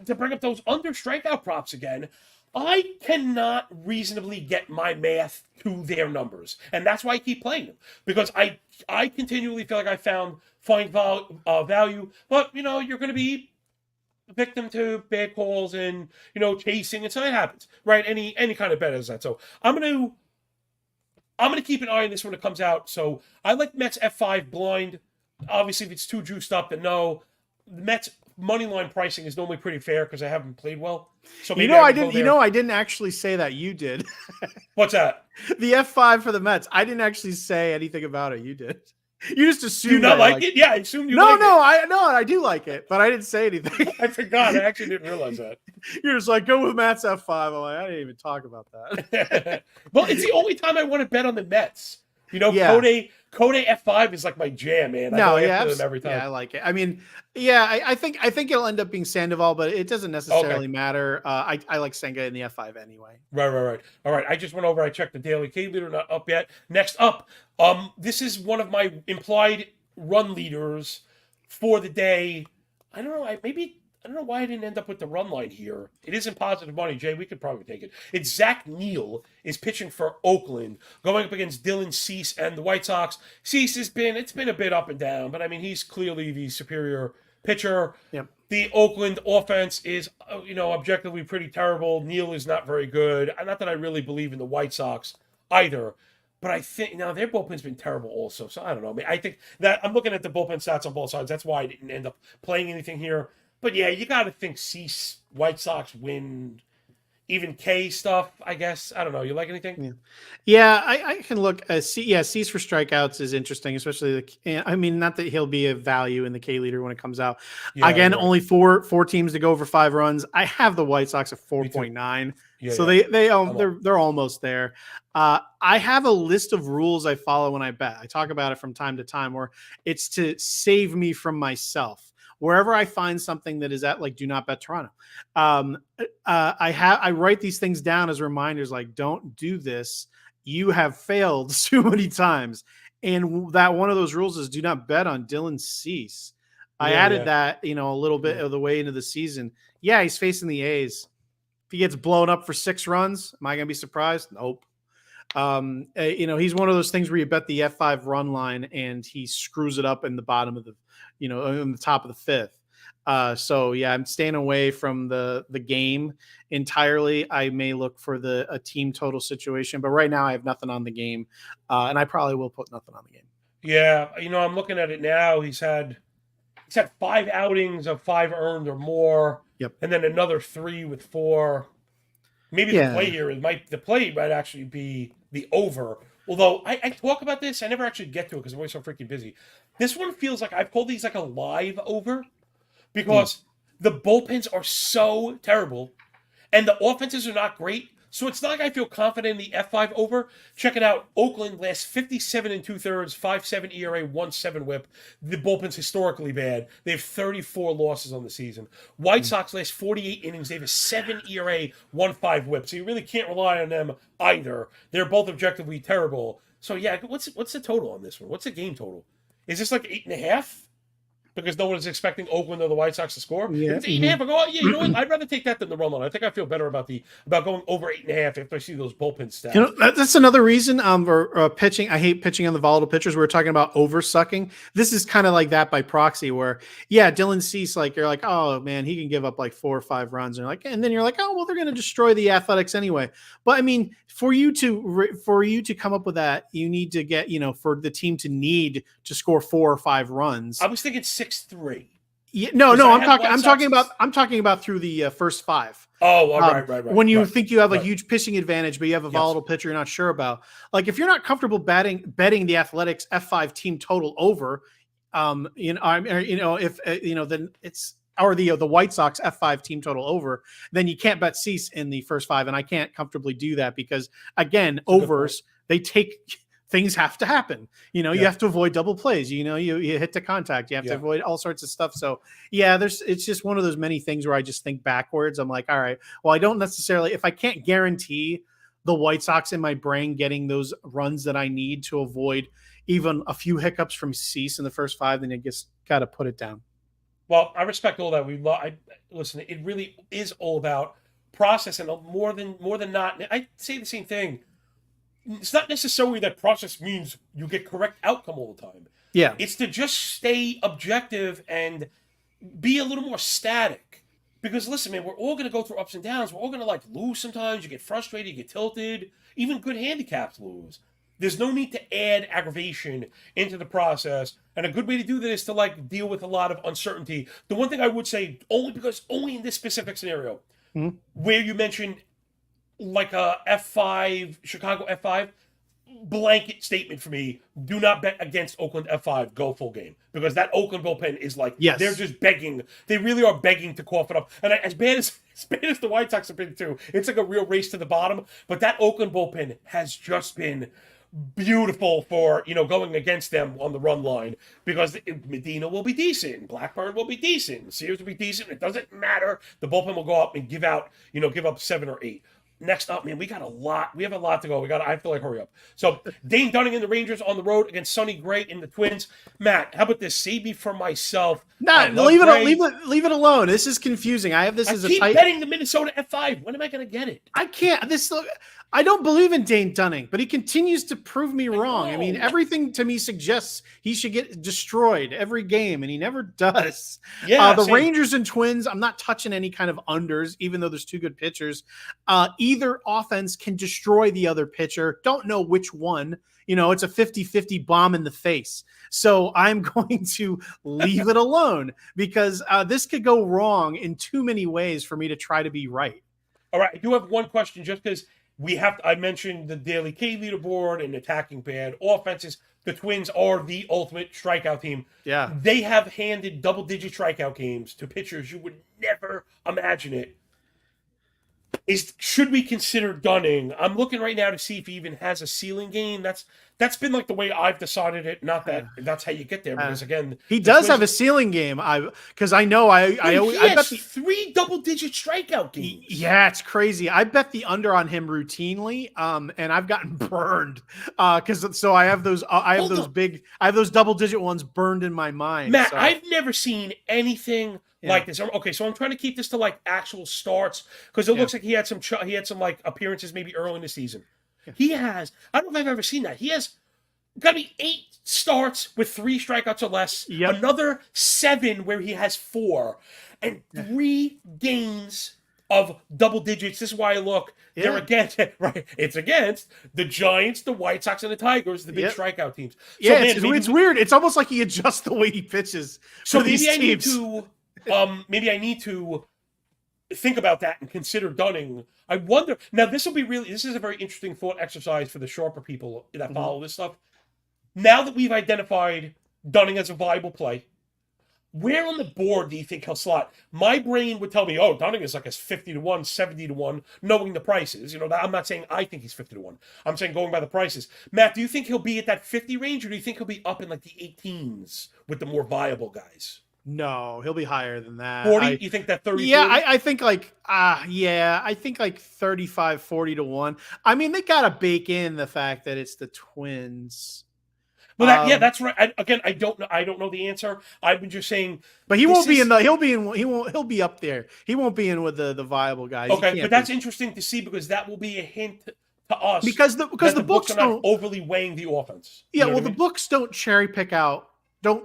to bring up those under strikeout props again, I cannot reasonably get my math to their numbers. And that's why I keep playing them. Because I continually feel like I find value. But, you're going to be a victim to bad calls and, chasing. And so it happens, right? Any kind of bet is that. So I'm going to keep an eye on this when it comes out. So I like Mets F5 blind. Obviously, if it's too juiced up, then no. The Mets money line pricing is normally pretty fair because I haven't played well. So maybe I didn't actually say that. You did. What's that? The F5 for the Mets. I didn't actually say anything about it. You did. You just assumed. Do you not like it? Yeah, I assumed you. I do like it, but I didn't say anything. I forgot. I actually didn't realize that. You're just like, go with Mets F5. I'm like, I didn't even talk about that. Well, it's the only time I want to bet on the Mets. Kodai F5 is like my jam, man. Them every time. Yeah, I like it. I mean, I think it'll end up being Sandoval, but it doesn't necessarily matter. I like Senga in the F5 anyway. Right. All right. I just went over. I checked the daily K leader, not up yet. Next up, this is one of my implied run leaders for the day. I don't know. I don't know why I didn't end up with the run line here. It isn't positive money, Jay. We could probably take it. It's Zach Neal is pitching for Oakland, going up against Dylan Cease and the White Sox. Cease it's been a bit up and down, but I mean he's clearly the superior pitcher. Yep. The Oakland offense is, objectively pretty terrible. Neal is not very good. Not that I really believe in the White Sox either. But I think now their bullpen's been terrible also. So I don't know. I think that I'm looking at the bullpen stats on both sides. That's why I didn't end up playing anything here. But yeah, you got to think Cease, White Sox win, even K stuff, I guess. I don't know. You like anything? Yeah, I can look. Cease for strikeouts is interesting, especially not that he'll be a value in the K leader when it comes out. Yeah, again, only four teams to go over 5 runs. I have the White Sox at 4.9. So they're almost there. I have a list of rules I follow when I bet. I talk about it from time to time where it's to save me from myself. wherever I find something that is at like do not bet Toronto. I write these things down as reminders, like don't do this. You have failed too many times. And that one of those rules is do not bet on Dylan Cease. I added that, a little bit of the way into the season. Yeah, he's facing the A's. If he gets blown up for 6 runs, am I going to be surprised? Nope. He's one of those things where you bet the F5 run line and he screws it up in the bottom of the, in the top of the 5th. So yeah, I'm staying away from the game entirely. I may look for a team total situation, but right now I have nothing on the game, and I probably will put nothing on the game. Yeah, I'm looking at it now. He's had 5 outings of 5 earned or more. Yep. And then another 3 with 4. Maybe the play here might actually be the over. Although I talk about this, I never actually get to it because I'm always so freaking busy. This one feels like I've called these like a live over because the bullpens are so terrible and the offenses are not great. So it's not like I feel confident in the F5 over. Check it out. Oakland last 57 2/3, 5.7 ERA, 1.7 WHIP. The bullpen's historically bad. They have 34 losses on the season. White Sox last 48 innings. They have a 7 ERA, 1.5 WHIP. So you really can't rely on them either. They're both objectively terrible. So yeah, what's the total on this one? What's the game total? Is this like 8.5? Because no one is expecting Oakland or the White Sox to score. Yeah. If it's 8.5, I go, you know what? I'd rather take that than the run line. I think I feel better about going over 8.5 if I see those bullpen stats. That's another reason for pitching. I hate pitching on the volatile pitchers. We were talking about over sucking. This is kind of like that by proxy where, Dylan Cease, like you're like, oh man, he can give up like 4 or 5 runs. And then you're like, oh, well, they're going to destroy the Athletics anyway. But I mean, for you to come up with that, you need to get, for the team to need to score 4 or 5 runs. I was thinking 6-3. Yeah, no, I'm talking about through the first 5. Oh, right. When you think you have a huge pitching advantage, but you have a volatile pitcher you're not sure about. Like if you're not comfortable betting the Athletics F5 team total over, then it's or the White Sox F5 team total over, then you can't bet Cease in the first 5, and I can't comfortably do that because again, overs things have to happen. You have to avoid double plays. You hit the contact. You have to avoid all sorts of stuff. So yeah, it's just one of those many things where I just think backwards. I'm like, all right, well, I don't necessarily, if I can't guarantee the White Sox in my brain getting those runs that I need to avoid even a few hiccups from Cease in the first 5, then you just got to put it down. Well, I respect all that. Listen, it really is all about process, and more than not, I say the same thing. It's not necessarily that process means you get correct outcome all the time. Yeah. It's to just stay objective and be a little more static. Because listen, man, we're all going to go through ups and downs. We're all going to lose sometimes. You get frustrated, you get tilted. Even good handicaps lose. There's no need to add aggravation into the process. And a good way to do that is to deal with a lot of uncertainty. The one thing I would say, only in this specific scenario, where you mentioned like a F5, Chicago F5, blanket statement for me, do not bet against Oakland F5, go full game. Because that Oakland bullpen is they're just begging. They really are begging to cough it up. And as bad as the White Sox have been too, it's like a real race to the bottom. But that Oakland bullpen has just been beautiful for, going against them on the run line, because Medina will be decent, Blackburn will be decent, Sears will be decent. It doesn't matter. The bullpen will go up and give up 7 or 8. Next up, man, we have a lot to go. I have to hurry up. So Dane Dunning and the Rangers on the road against Sonny Gray and the Twins. Matt, how about this? Save me from myself. Leave it alone. This is confusing. I have this as a keep betting the Minnesota F5. When am I going to get it? I can't. I don't believe in Dane Dunning, but he continues to prove me wrong. I mean, everything to me suggests he should get destroyed every game, and he never does. Yeah, the Rangers and Twins, I'm not touching any kind of unders, even though there's 2 good pitchers. Either offense can destroy the other pitcher. Don't know which one. It's a 50-50 bomb in the face. So I'm going to leave it alone because this could go wrong in too many ways for me to try to be right. All right. I do have one question just because I mentioned the Daily K leaderboard and attacking bad offenses. The Twins are the ultimate strikeout team. Yeah. They have handed double-digit strikeout games to pitchers you would never imagine it. should we consider Dunning? I'm looking right now to see if he even has a ceiling game. That's been like the way I've decided it. Not that that's how you get there, because again, he does have a ceiling game. Because I know I bet 3 double-digit strikeout games. Yeah, it's crazy. I bet the under on him routinely, and I've gotten burned because I have those double-digit ones burned in my mind. Matt, so. I've never seen anything like this. Okay, so I'm trying to keep this to like actual starts, because it looks like he had some like appearances maybe early in the season. Yeah. He has, I don't know if I've ever seen that. He has got to be 8 starts with 3 strikeouts or less. Yep. Another 7 where he has 4, and 3 games of double digits. This is why I look. Yeah. They're against, right? It's against the Giants, the White Sox, and the Tigers, the big strikeout teams. So yeah, it's weird. It's almost like he adjusts the way he pitches. So maybe I need to. Maybe I need to think about that and consider Dunning. I wonder. Now, this is a very interesting thought exercise for the sharper people that follow this stuff. Now that we've identified Dunning as a viable play, where on the board do you think he'll slot? My brain would tell me, oh, Dunning is like a 50-1, 70-1, knowing the prices. I'm not saying I think he's 50-1. I'm saying going by the prices. Matt, do you think he'll be at that 50 range, or do you think he'll be up in like the 18s with the more viable guys? No, he'll be higher than that. 40? You think that 30? Yeah, I think like I think like 35, 40 to 1. I mean, they gotta bake in the fact that it's the Twins. Well, that's right. I don't know. I don't know the answer. I've been just saying. But he won't be in the. He'll be up there. He won't be in with the viable guys. Okay, but that's interesting to see, because that will be a hint to us, because the books are not overly weighing the offense. Yeah, well, the books don't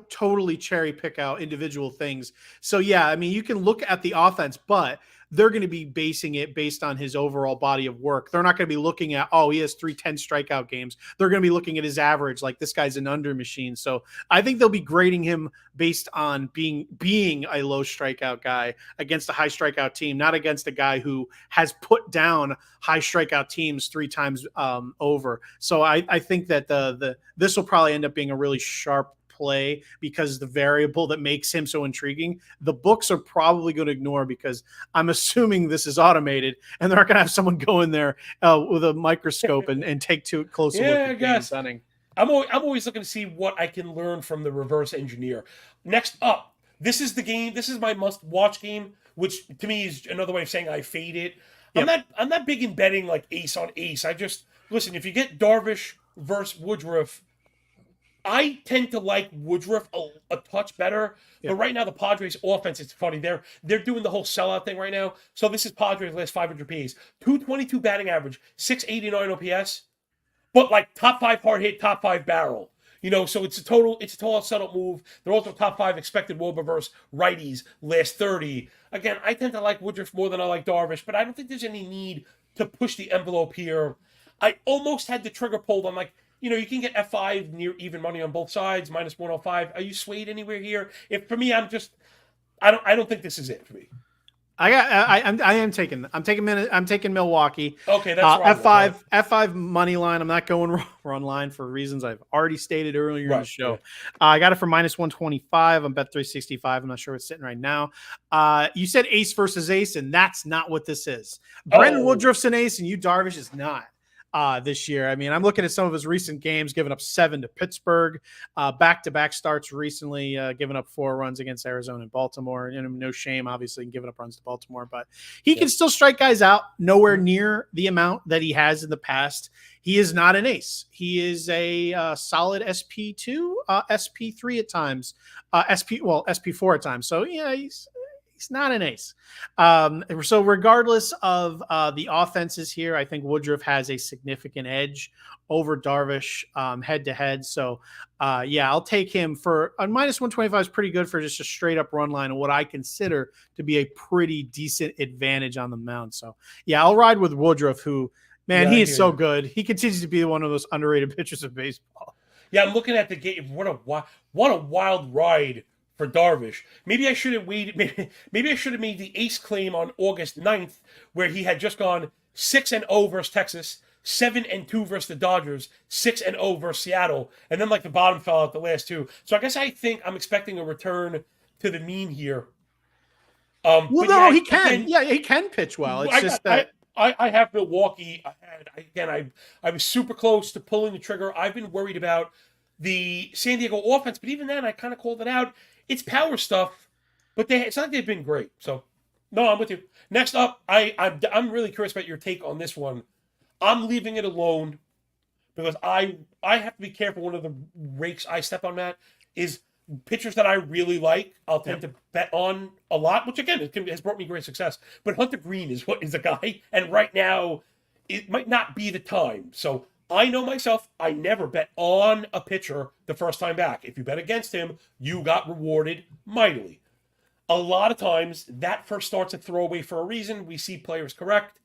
totally cherry pick out individual things. So yeah, I mean, you can look at the offense, but they're going to be basing it based on his overall body of work. They're not going to be looking at, he has 3 10 strikeout games. They're going to be looking at his average, like this guy's an under machine. So I think they'll be grading him based on being a low strikeout guy against a high strikeout team, not against a guy who has put down high strikeout teams 3 times over. So I think that this will probably end up being a really sharp play, because the variable that makes him so intriguing, the books are probably going to ignore, because I'm assuming this is automated and they're not going to have someone go in there with a microscope and take too close a look at guess. Dunning. I'm always looking to see what I can learn from the reverse engineer. Next up, this is the game. This is my must-watch game, which to me is another way of saying I fade it. Yep. I'm not big in betting like ace on ace. I just listen. If you get Darvish versus Woodruff, I tend to like Woodruff a touch better, but right now the Padres offense, it's funny. They're doing the whole sellout thing right now. So this is Padres last 500 Ps, 222 batting average, 689 OPS, but like top 5 hard hit, top 5 barrel. So it's a total settled move. They're also top 5 expected WOBA versus righties last 30. Again, I tend to like Woodruff more than I like Darvish, but I don't think there's any need to push the envelope here. I almost had the trigger pulled on like, you can get F5 near even money on both sides, minus 105. Are you swayed anywhere here? For me, I don't think this is it for me. I'm taking Milwaukee. Okay, that's F5 money line. I'm not going run line for reasons I've already stated earlier in the show. Yeah. I got it for minus 125. I'm bet 365. I'm not sure what's sitting right now. You said ace versus ace, and that's not what this is. Brandon Woodruff's an ace, and Darvish is not. This year. I mean, I'm looking at some of his recent games, giving up 7 to Pittsburgh, back-to-back starts recently, giving up 4 runs against Arizona and Baltimore. No shame, obviously, in giving up runs to Baltimore, but he can still strike guys out nowhere near the amount that he has in the past. He is not an ace. He is a solid SP2, SP3 at times, SP4 at times. So, yeah, he's not an ace. So regardless of the offenses here, I think Woodruff has a significant edge over Darvish head-to-head. So, I'll take him for minus 125 is pretty good for just a straight-up run line and what I consider to be a pretty decent advantage on the mound. So, I'll ride with Woodruff, who, man, he is so good. He continues to be one of those underrated pitchers of baseball. Yeah, I'm looking at the game. What a wild ride for Darvish. Maybe I should have waited. Maybe I should have made the ace claim on August 9th, where he had just gone 6-0 versus Texas, 7-2 versus the Dodgers, 6-0 versus Seattle, and then like the bottom fell out the last 2. So I think I'm expecting a return to the mean here. He can. He can pitch well. It's I have Milwaukee. I was super close to pulling the trigger. I've been worried about the San Diego offense, but even then, I kind of called it out. It's power stuff, but it's not like they've been great. So, no, I'm with you. Next up, I'm really curious about your take on this one. I'm leaving it alone because I have to be careful. One of the rakes I step on, Matt, is pitchers that I really like. I'll tend to bet on a lot, which again has brought me great success. But Hunter Green is a guy, and right now it might not be the time. So I know myself, I never bet on a pitcher the first time back. If you bet against him, you got rewarded mightily. A lot of times that first start's a throwaway for a reason. We see players correct.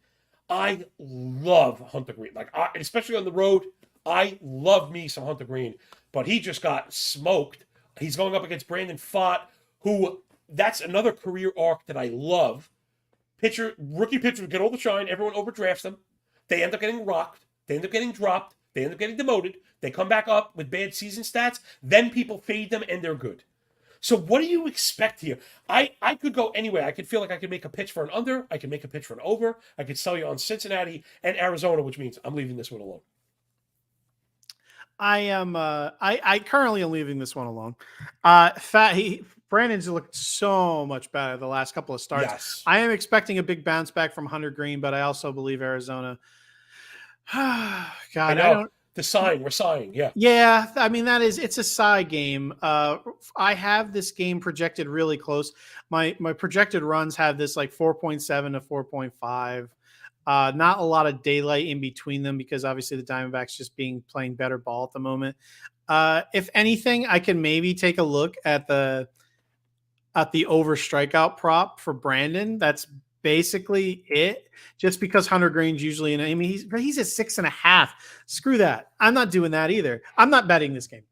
I love Hunter Green, especially on the road. I love me some Hunter Green, but he just got smoked. He's going up against Brandon Pfaadt, who that's another career arc that I love. Rookie pitchers get all the shine. Everyone overdrafts them. They end up getting rocked. They end up getting dropped. They end up getting demoted. They come back up with bad season stats. Then people fade them and they're good. So what do you expect here? I could go anywhere. I could feel like I could make a pitch for an under. I could make a pitch for an over. I could sell you on Cincinnati and Arizona, which means I'm leaving this one alone. I currently am leaving this one alone. Brandon's looked so much better the last couple of starts. Yes. I am expecting a big bounce back from Hunter Green, but I also believe Arizona. God, I don't. We're sighing. Yeah. Yeah. I mean, it's a sigh game. I have this game projected really close. My projected runs have this like 4.7 to 4.5. Not a lot of daylight in between them because obviously the Diamondbacks just playing better ball at the moment. If anything, I can maybe take a look at the over strikeout prop for Brandon. That's basically it. Just because Hunter Green's usually he's at 6.5. Screw that. I'm not doing that either. I'm not betting this game.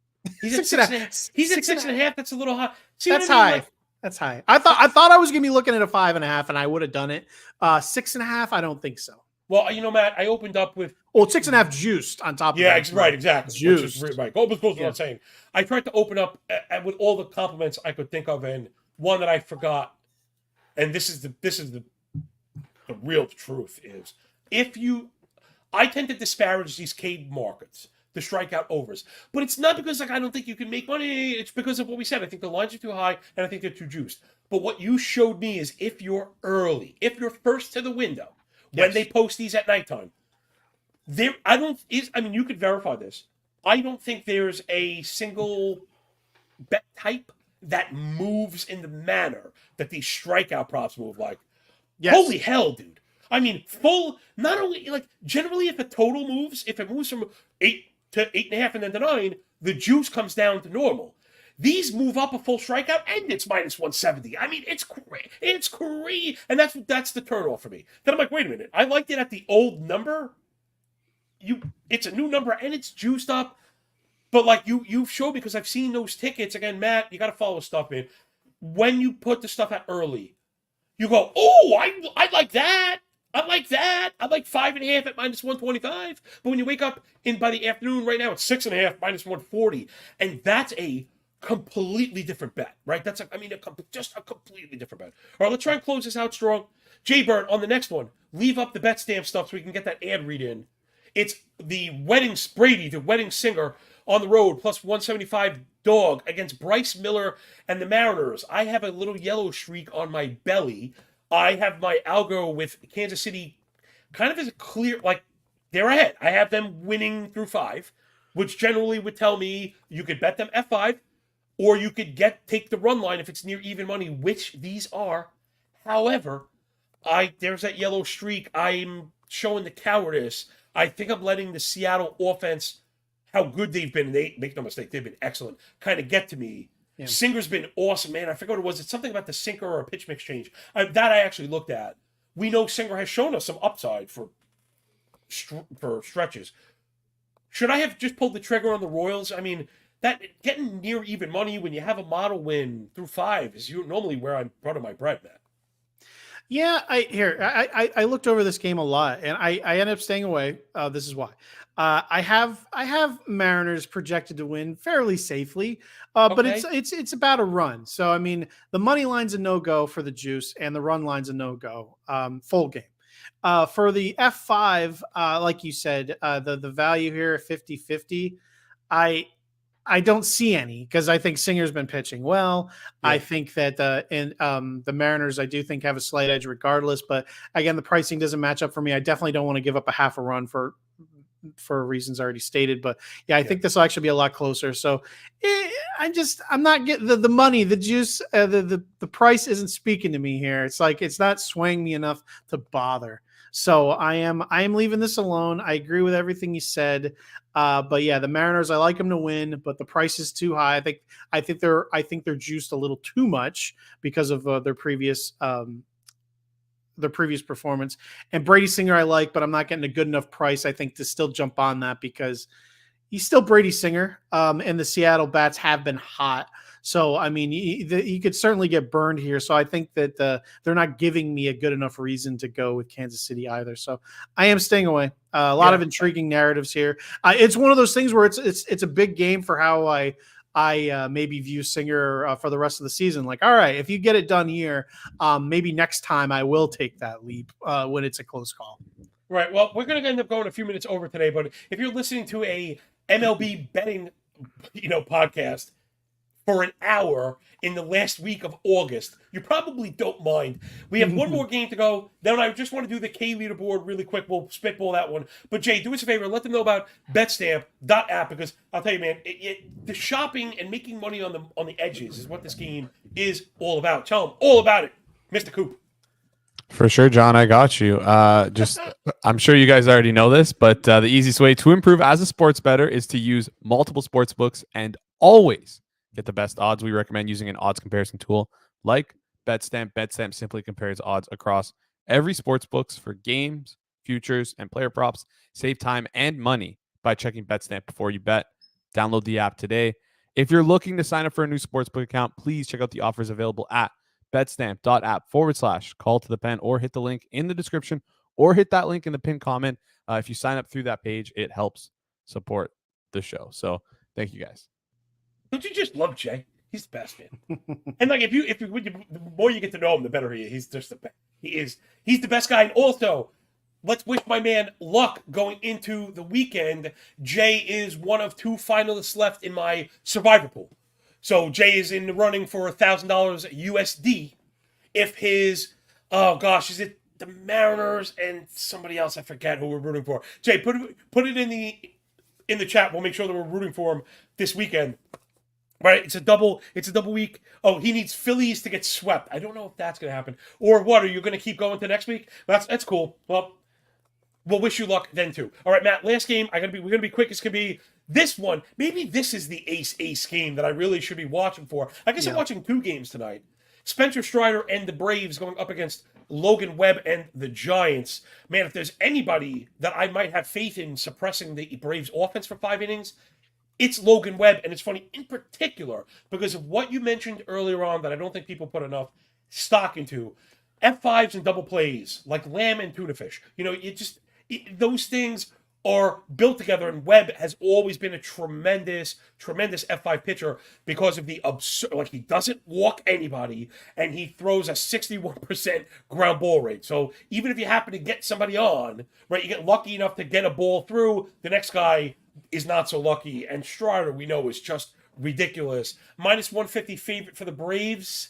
He's at 6.5. He's at 6.5. That's a little high. That's high. That's high. I thought I was gonna be looking at a 5.5, and I would have done it. 6.5, I don't think so. Well, Matt, I opened up with 6.5 juiced on top of that. Yeah, right, exactly. Juiced. Right. Gold goes without saying. I tried to open up with all the compliments I could think of, and one that I forgot, and this is the real truth is I tend to disparage these K markets, the strikeout overs. But it's not because I don't think you can make money. It's because of what we said. I think the lines are too high and I think they're too juiced. But what you showed me is if you're early, if you're first to the window, when they post these at nighttime, you could verify this. I don't think there's a single bet type that moves in the manner that these strikeout props move like. Yes. Holy hell, dude. Not only, generally if a total moves, if it moves from 8 to 8.5 and then to 9, the juice comes down to normal. These move up a full strikeout and it's minus 170. It's crazy. It's crazy. And that's the turnoff for me. Then I'm like, wait a minute. I liked it at the old number. It's a new number and it's juiced up. But you've showed because I've seen those tickets. Again, Matt, you got to follow stuff, man. When you put the stuff out early, you go, oh, I like that. I like that. I like 5.5 at minus 125. But when you wake up by the afternoon, right now, it's 6.5 minus 140. And that's a completely different bet, right? That's just a completely different bet. All right, let's try and close this out strong. Jay Bird, on the next one, leave up the bet stamp stuff so we can get that ad read in. It's the wedding singer on the road, plus 175 dog against Bryce Miller and the Mariners. I have a little yellow streak on my belly. I have my algo with Kansas City kind of as a clear, they're ahead. I have them winning through 5, which generally would tell me you could bet them F5 or you could take the run line if it's near even money, which these are. However, there's that yellow streak. I'm showing the cowardice. I think I'm letting the Seattle offense, how good they've been, and they make no mistake, they've been excellent, kind of get to me. Yeah. Singer's been awesome, man. I forget what it was. It's something about the sinker or a pitch mix change. That I actually looked at. We know Singer has shown us some upside for stretches. Should I have just pulled the trigger on the Royals? That getting near even money when you have a model win through 5 is normally where I'm proud of my bread, man. Yeah, I looked over this game a lot, and I ended up staying away. This is why. I have Mariners projected to win fairly safely, but it's about a run. So the money line's a no-go for the juice, and the run line's a no-go. Full game. For the F5, like you said, the value here 50-50, I don't see any because I think Singer's been pitching well. Yeah. I think that the Mariners, I do think, have a slight edge regardless. But again, the pricing doesn't match up for me. I definitely don't want to give up a half a run for reasons already stated. But yeah, I think this will actually be a lot closer. So I'm not getting the money, the juice, the price isn't speaking to me here. It's like it's not swaying me enough to bother. So I am leaving this alone. I agree with everything you said. But yeah, the Mariners, I like them to win, but the price is too high. I think they're juiced a little too much because of their previous performance. And Brady Singer I like, but I'm not getting a good enough price, I think, to still jump on that because he's still Brady Singer. And the Seattle bats have been hot. So, I mean, he could certainly get burned here. So I think that they're not giving me a good enough reason to go with Kansas City either. So I am staying away. A lot of intriguing narratives here. It's one of those things where it's a big game for how I maybe view Singer for the rest of the season. Like, all right, if you get it done here, maybe next time I will take that leap when it's a close call. Right. Well, we're going to end up going a few minutes over today, but if you're listening to a MLB betting, podcast for an hour in the last week of August, you probably don't mind. We have one more game to go. Then I just want to do the K leaderboard really quick. We'll spitball that one. But Jay, do us a favor. Let them know about betstamp.app because I'll tell you, man, the shopping and making money on the edges is what this game is all about. Tell them all about it, Mr. Coop. For sure, John, I got you. I'm sure you guys already know this, but the easiest way to improve as a sports bettor is to use multiple sports books and always get the best odds. We recommend using an odds comparison tool like BetStamp. BetStamp simply compares odds across every sports books for games, futures, and player props. Save time and money by checking BetStamp before you bet. Download the app today. If you're looking to sign up for a new sportsbook account, please check out the offers available at betstamp.app/call to the pen or hit the link in the description or hit that link in the pinned comment. If you sign up through that page, it helps support the show. So thank you guys. Don't you just love Jay? He's the best, man. And like, the more you get to know him, the better he is. He's just the best. He's the best guy. And also, let's wish my man luck going into the weekend. Jay is one of 2 finalists left in my survivor pool. So Jay is in the running for $1,000 USD. If his, is it the Mariners and somebody else? I forget who we're rooting for. Jay, put it in the chat. We'll make sure that we're rooting for him this weekend. Right, it's a double week. Oh, he needs Phillies to get swept. I don't know if that's going to happen. Or what, are you going to keep going to next week? That's cool. Well, we'll wish you luck then too. All right, Matt, last game. We're going to be quick as can be. This one, maybe this is the ace game that I really should be watching for. I guess I'm watching 2 games tonight. Spencer Strider and the Braves going up against Logan Webb and the Giants. Man, if there's anybody that I might have faith in suppressing the Braves offense for 5 innings, it's Logan Webb. And it's funny in particular because of what you mentioned earlier on that I don't think people put enough stock into. F5s and double plays like lamb and tuna fish. Those things are built together, and Webb has always been a tremendous F5 pitcher because of the absurd, he doesn't walk anybody, and he throws a 61% ground ball rate. So even if you happen to get somebody on, right, you get lucky enough to get a ball through, the next guy is not so lucky. And Strider, we know, is just ridiculous. -150 favorite for the Braves.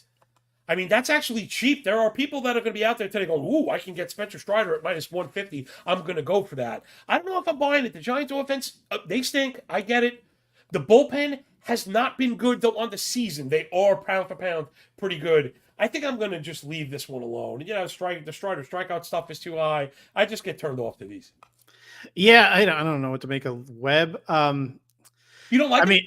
I mean, that's actually cheap. There are people that are going to be out there today going, ooh, I can get Spencer Strider at -150. I'm going to go for that. I don't know if I'm buying it. The Giants offense, they stink. I get it. The bullpen has not been good, though, on the season. They are pound for pound pretty good. I think I'm going to just leave this one alone. The Strider strikeout stuff is too high. I just get turned off to these. Yeah, I don't know what to make of Webb. You don't like it?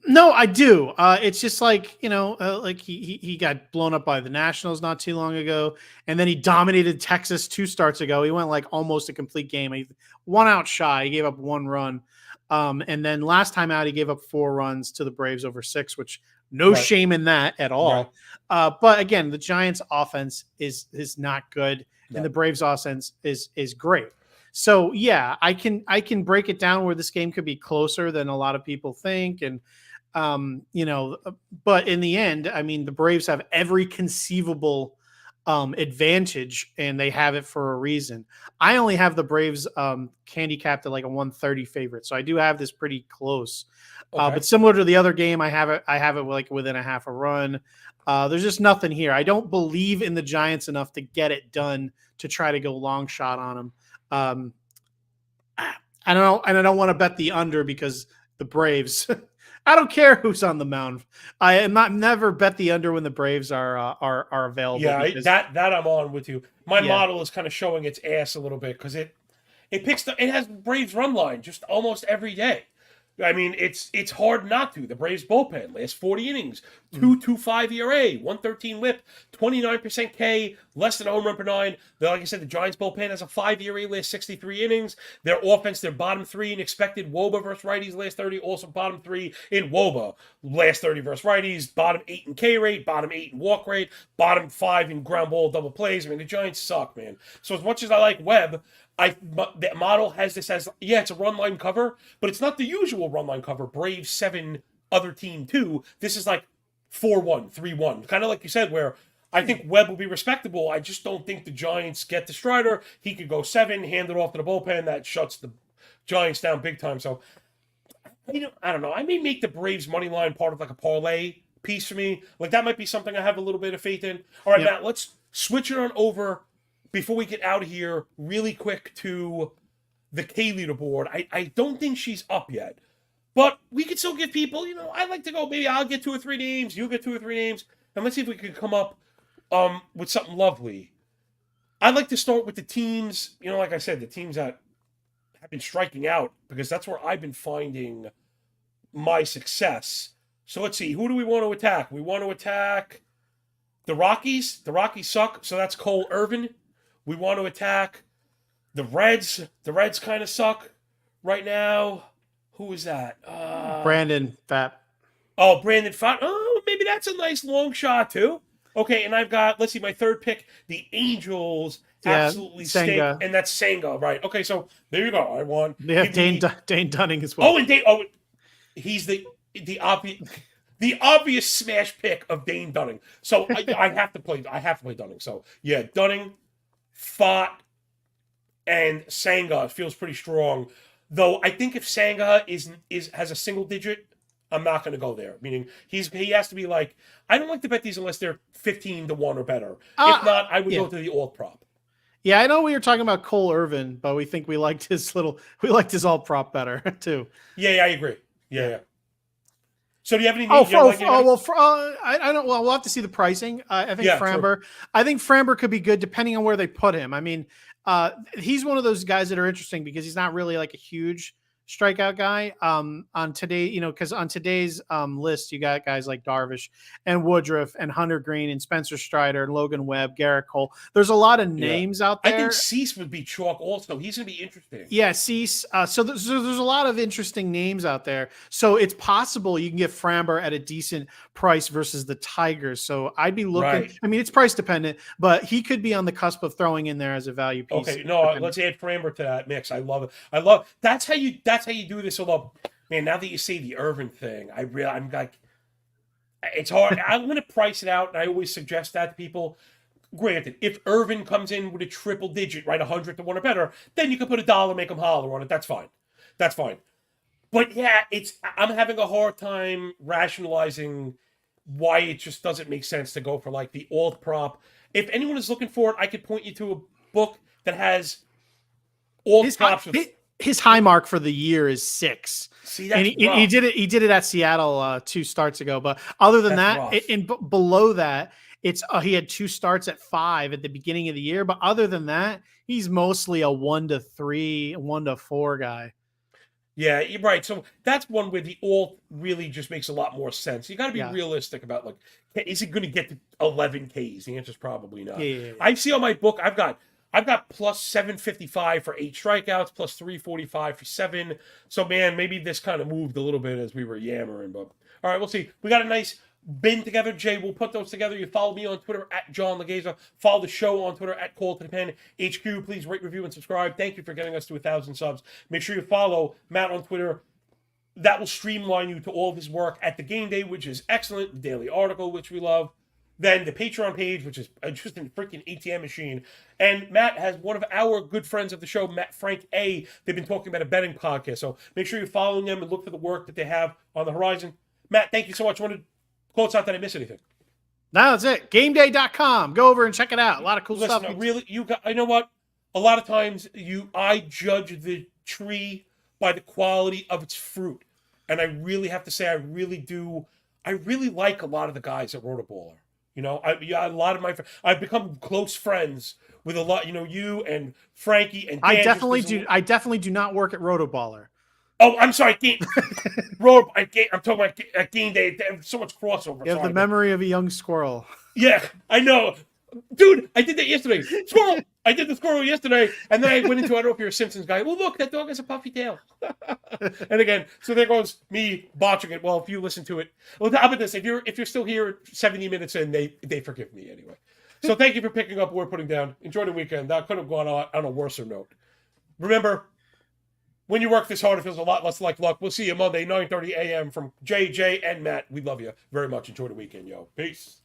No, I do. It's just like, he got blown up by the Nationals not too long ago, and then he dominated Texas 2 starts ago. He went almost a complete game. He 1 out shy. He gave up 1 run. And then last time out, he gave up 4 runs to the Braves over 6, which no shame in that at all. Right. But again, the Giants offense is not good, and the Braves offense is great. So yeah, I can break it down where this game could be closer than a lot of people think. And, but in the end, I mean, the Braves have every conceivable advantage, and they have it for a reason. I only have the Braves handicapped at like a 130 favorite, so I do have this pretty close. Okay. But similar to the other game, I have it like within a half a run. There's just nothing here. I don't believe in the Giants enough to get it done to try to go long shot on them. I don't know, and I don't want to bet the under because the Braves. I don't care who's on the mound. I am never bet the under when the Braves are available. Yeah, because, that I'm on with you. My Yeah. model is kind of showing its ass a little bit because it has Braves run line just almost every day. I mean, it's hard not to. The Braves bullpen last 40 innings, 2.25 ERA, 113 WHIP, 29% K, less than a home run per nine. Like I said, the Giants bullpen has a 5 ERA last 63 innings. Their offense, they're bottom 3 in expected WOBA versus righties last 30, also bottom 3 in WOBA last 30 versus righties, bottom 8 in K rate, bottom 8 in walk rate, bottom 5 in ground ball double plays. I mean, the Giants suck, man. So as much as I like Webb, the model has this as, it's a run line cover, but it's not the usual run line cover. Braves 7, other team 2. This is like 4-1, 3-1. Kind of like you said, where I think Webb will be respectable. I just don't think the Giants get to Strider. He could go 7, hand it off to the bullpen. That shuts the Giants down big time. So, I don't know. I may make the Braves money line part of like a parlay piece for me. Like that might be something I have a little bit of faith in. All right, Matt, let's switch it on over before we get out of here really quick to the K leaderboard. I don't think she's up yet, but we could still give people, I like to go, maybe I'll get 2 or 3 names, you'll get 2 or 3 names, and let's see if we can come up with something lovely. I'd like to start with the teams, like I said, the teams that have been striking out, because that's where I've been finding my success. So let's see, who do we want to attack? We want to attack the Rockies. The Rockies suck, so that's Cole Irvin. We want to attack the Reds. The Reds kind of suck right now. Who is that? Brandon Pfadt. Oh, Brandon Pfadt. Oh, maybe that's a nice long shot too. Okay, and I've got, let's see, my third pick, the Angels. Absolutely stink, and that's Senga, right? Okay, so there you go. They have Dane Dunning as well. Oh, and he's the obvious smash pick of Dane Dunning. So I have to play Dunning. So yeah, Dunning, Pfadt, and Senga feels pretty strong. Though I think if Senga has a single digit, I'm not going to go there. Meaning he has to be like, I don't like to bet these unless they're 15-1 or better. If not, I would go to the alt prop. Yeah, I know we were talking about Cole Irvin, but we think we liked his alt prop better too. Yeah, I agree. Yeah. So do you have any? I don't. Well, we'll have to see the pricing. I think Framber. True. I think Framber could be good depending on where they put him. I mean, he's one of those guys that are interesting because he's not really like a huge strikeout guy. On today, because on today's list, you got guys like Darvish and Woodruff and Hunter Green and Spencer Strider and Logan Webb, Garrett Cole. There's a lot of names out there. I think Cease would be chalk also. He's going to be interesting. Yeah, Cease. So there's a lot of interesting names out there. So it's possible you can get Framber at a decent price versus the Tigers. So I'd be looking. Right. I mean, it's price dependent, but he could be on the cusp of throwing in there as a value piece. Okay, let's add Framber to that mix. I love it. That's how you do this. Although, man, now that you say the Irvin thing, I'm like, it's hard. I'm going to price it out, and I always suggest that to people. Granted, if Irvin comes in with a triple digit, right, 100-1 or better, then you can put $1, make them holler on it. That's fine. But yeah, I'm having a hard time rationalizing why it just doesn't make sense to go for like the alt prop. If anyone is looking for it, I could point you to a book that has alt props. His high mark for the year is 6. See, that's and he did it. He did it at Seattle 2 starts ago. But other than below that, it's he had 2 starts at 5 at the beginning of the year. But other than that, he's mostly a 1 to 3, 1 to 4 guy. Yeah, you're right. So that's one where the alt really just makes a lot more sense. You got to be realistic about, like, is it going to get to 11 Ks? The answer is probably not. Yeah. I see on my book, I've got plus 755 for 8 strikeouts, plus 345 for 7. So, man, maybe this kind of moved a little bit as we were yammering. But all right, we'll see. We got a nice bin together, Jay. We'll put those together. You follow me on Twitter at John Laghezza. Follow the show on Twitter at Call to the Pen HQ. Please rate, review, and subscribe. Thank you for getting us to 1,000 subs. Make sure you follow Matt on Twitter. That will streamline you to all of his work at the Game Day, which is excellent. The Daily Article, which we love. then the Patreon page, which is just a freaking ATM machine. And Matt has one of our good friends of the show, Matt Frank A. They've been talking about a betting podcast. So make sure you're following them and look for the work that they have on the horizon. Matt, thank you so much. I want to close out that I miss anything. No, that's it. GameDay.com. Go over and check it out. A lot of cool Listen, stuff. really, I know what? A lot of times I judge the tree by the quality of its fruit. And I really have to say, I really like a lot of the guys at Rotoballer. You know, a lot of I've become close friends with a lot, you and Frankie and Dan. I definitely do not work at Rotoballer. Oh, I'm sorry. I'm talking about Game Day. There's so much crossover. You have the memory of a young squirrel. Yeah, I know. Dude, I did that yesterday. Squirrel! I did the squirrel yesterday, and then I went into, I don't know if you're a Simpsons guy. Well, look, that dog has a puffy tail. And again, so there goes me botching it. Well, if you listen to it, well, how about this? If you're still here 70 minutes in, they forgive me anyway. So thank you for picking up what we're putting down. Enjoy the weekend. That could have gone on a worser note. Remember, when you work this hard, it feels a lot less like luck. We'll see you Monday, 9:30 a.m. from JJ and Matt. We love you very much. Enjoy the weekend, yo. Peace.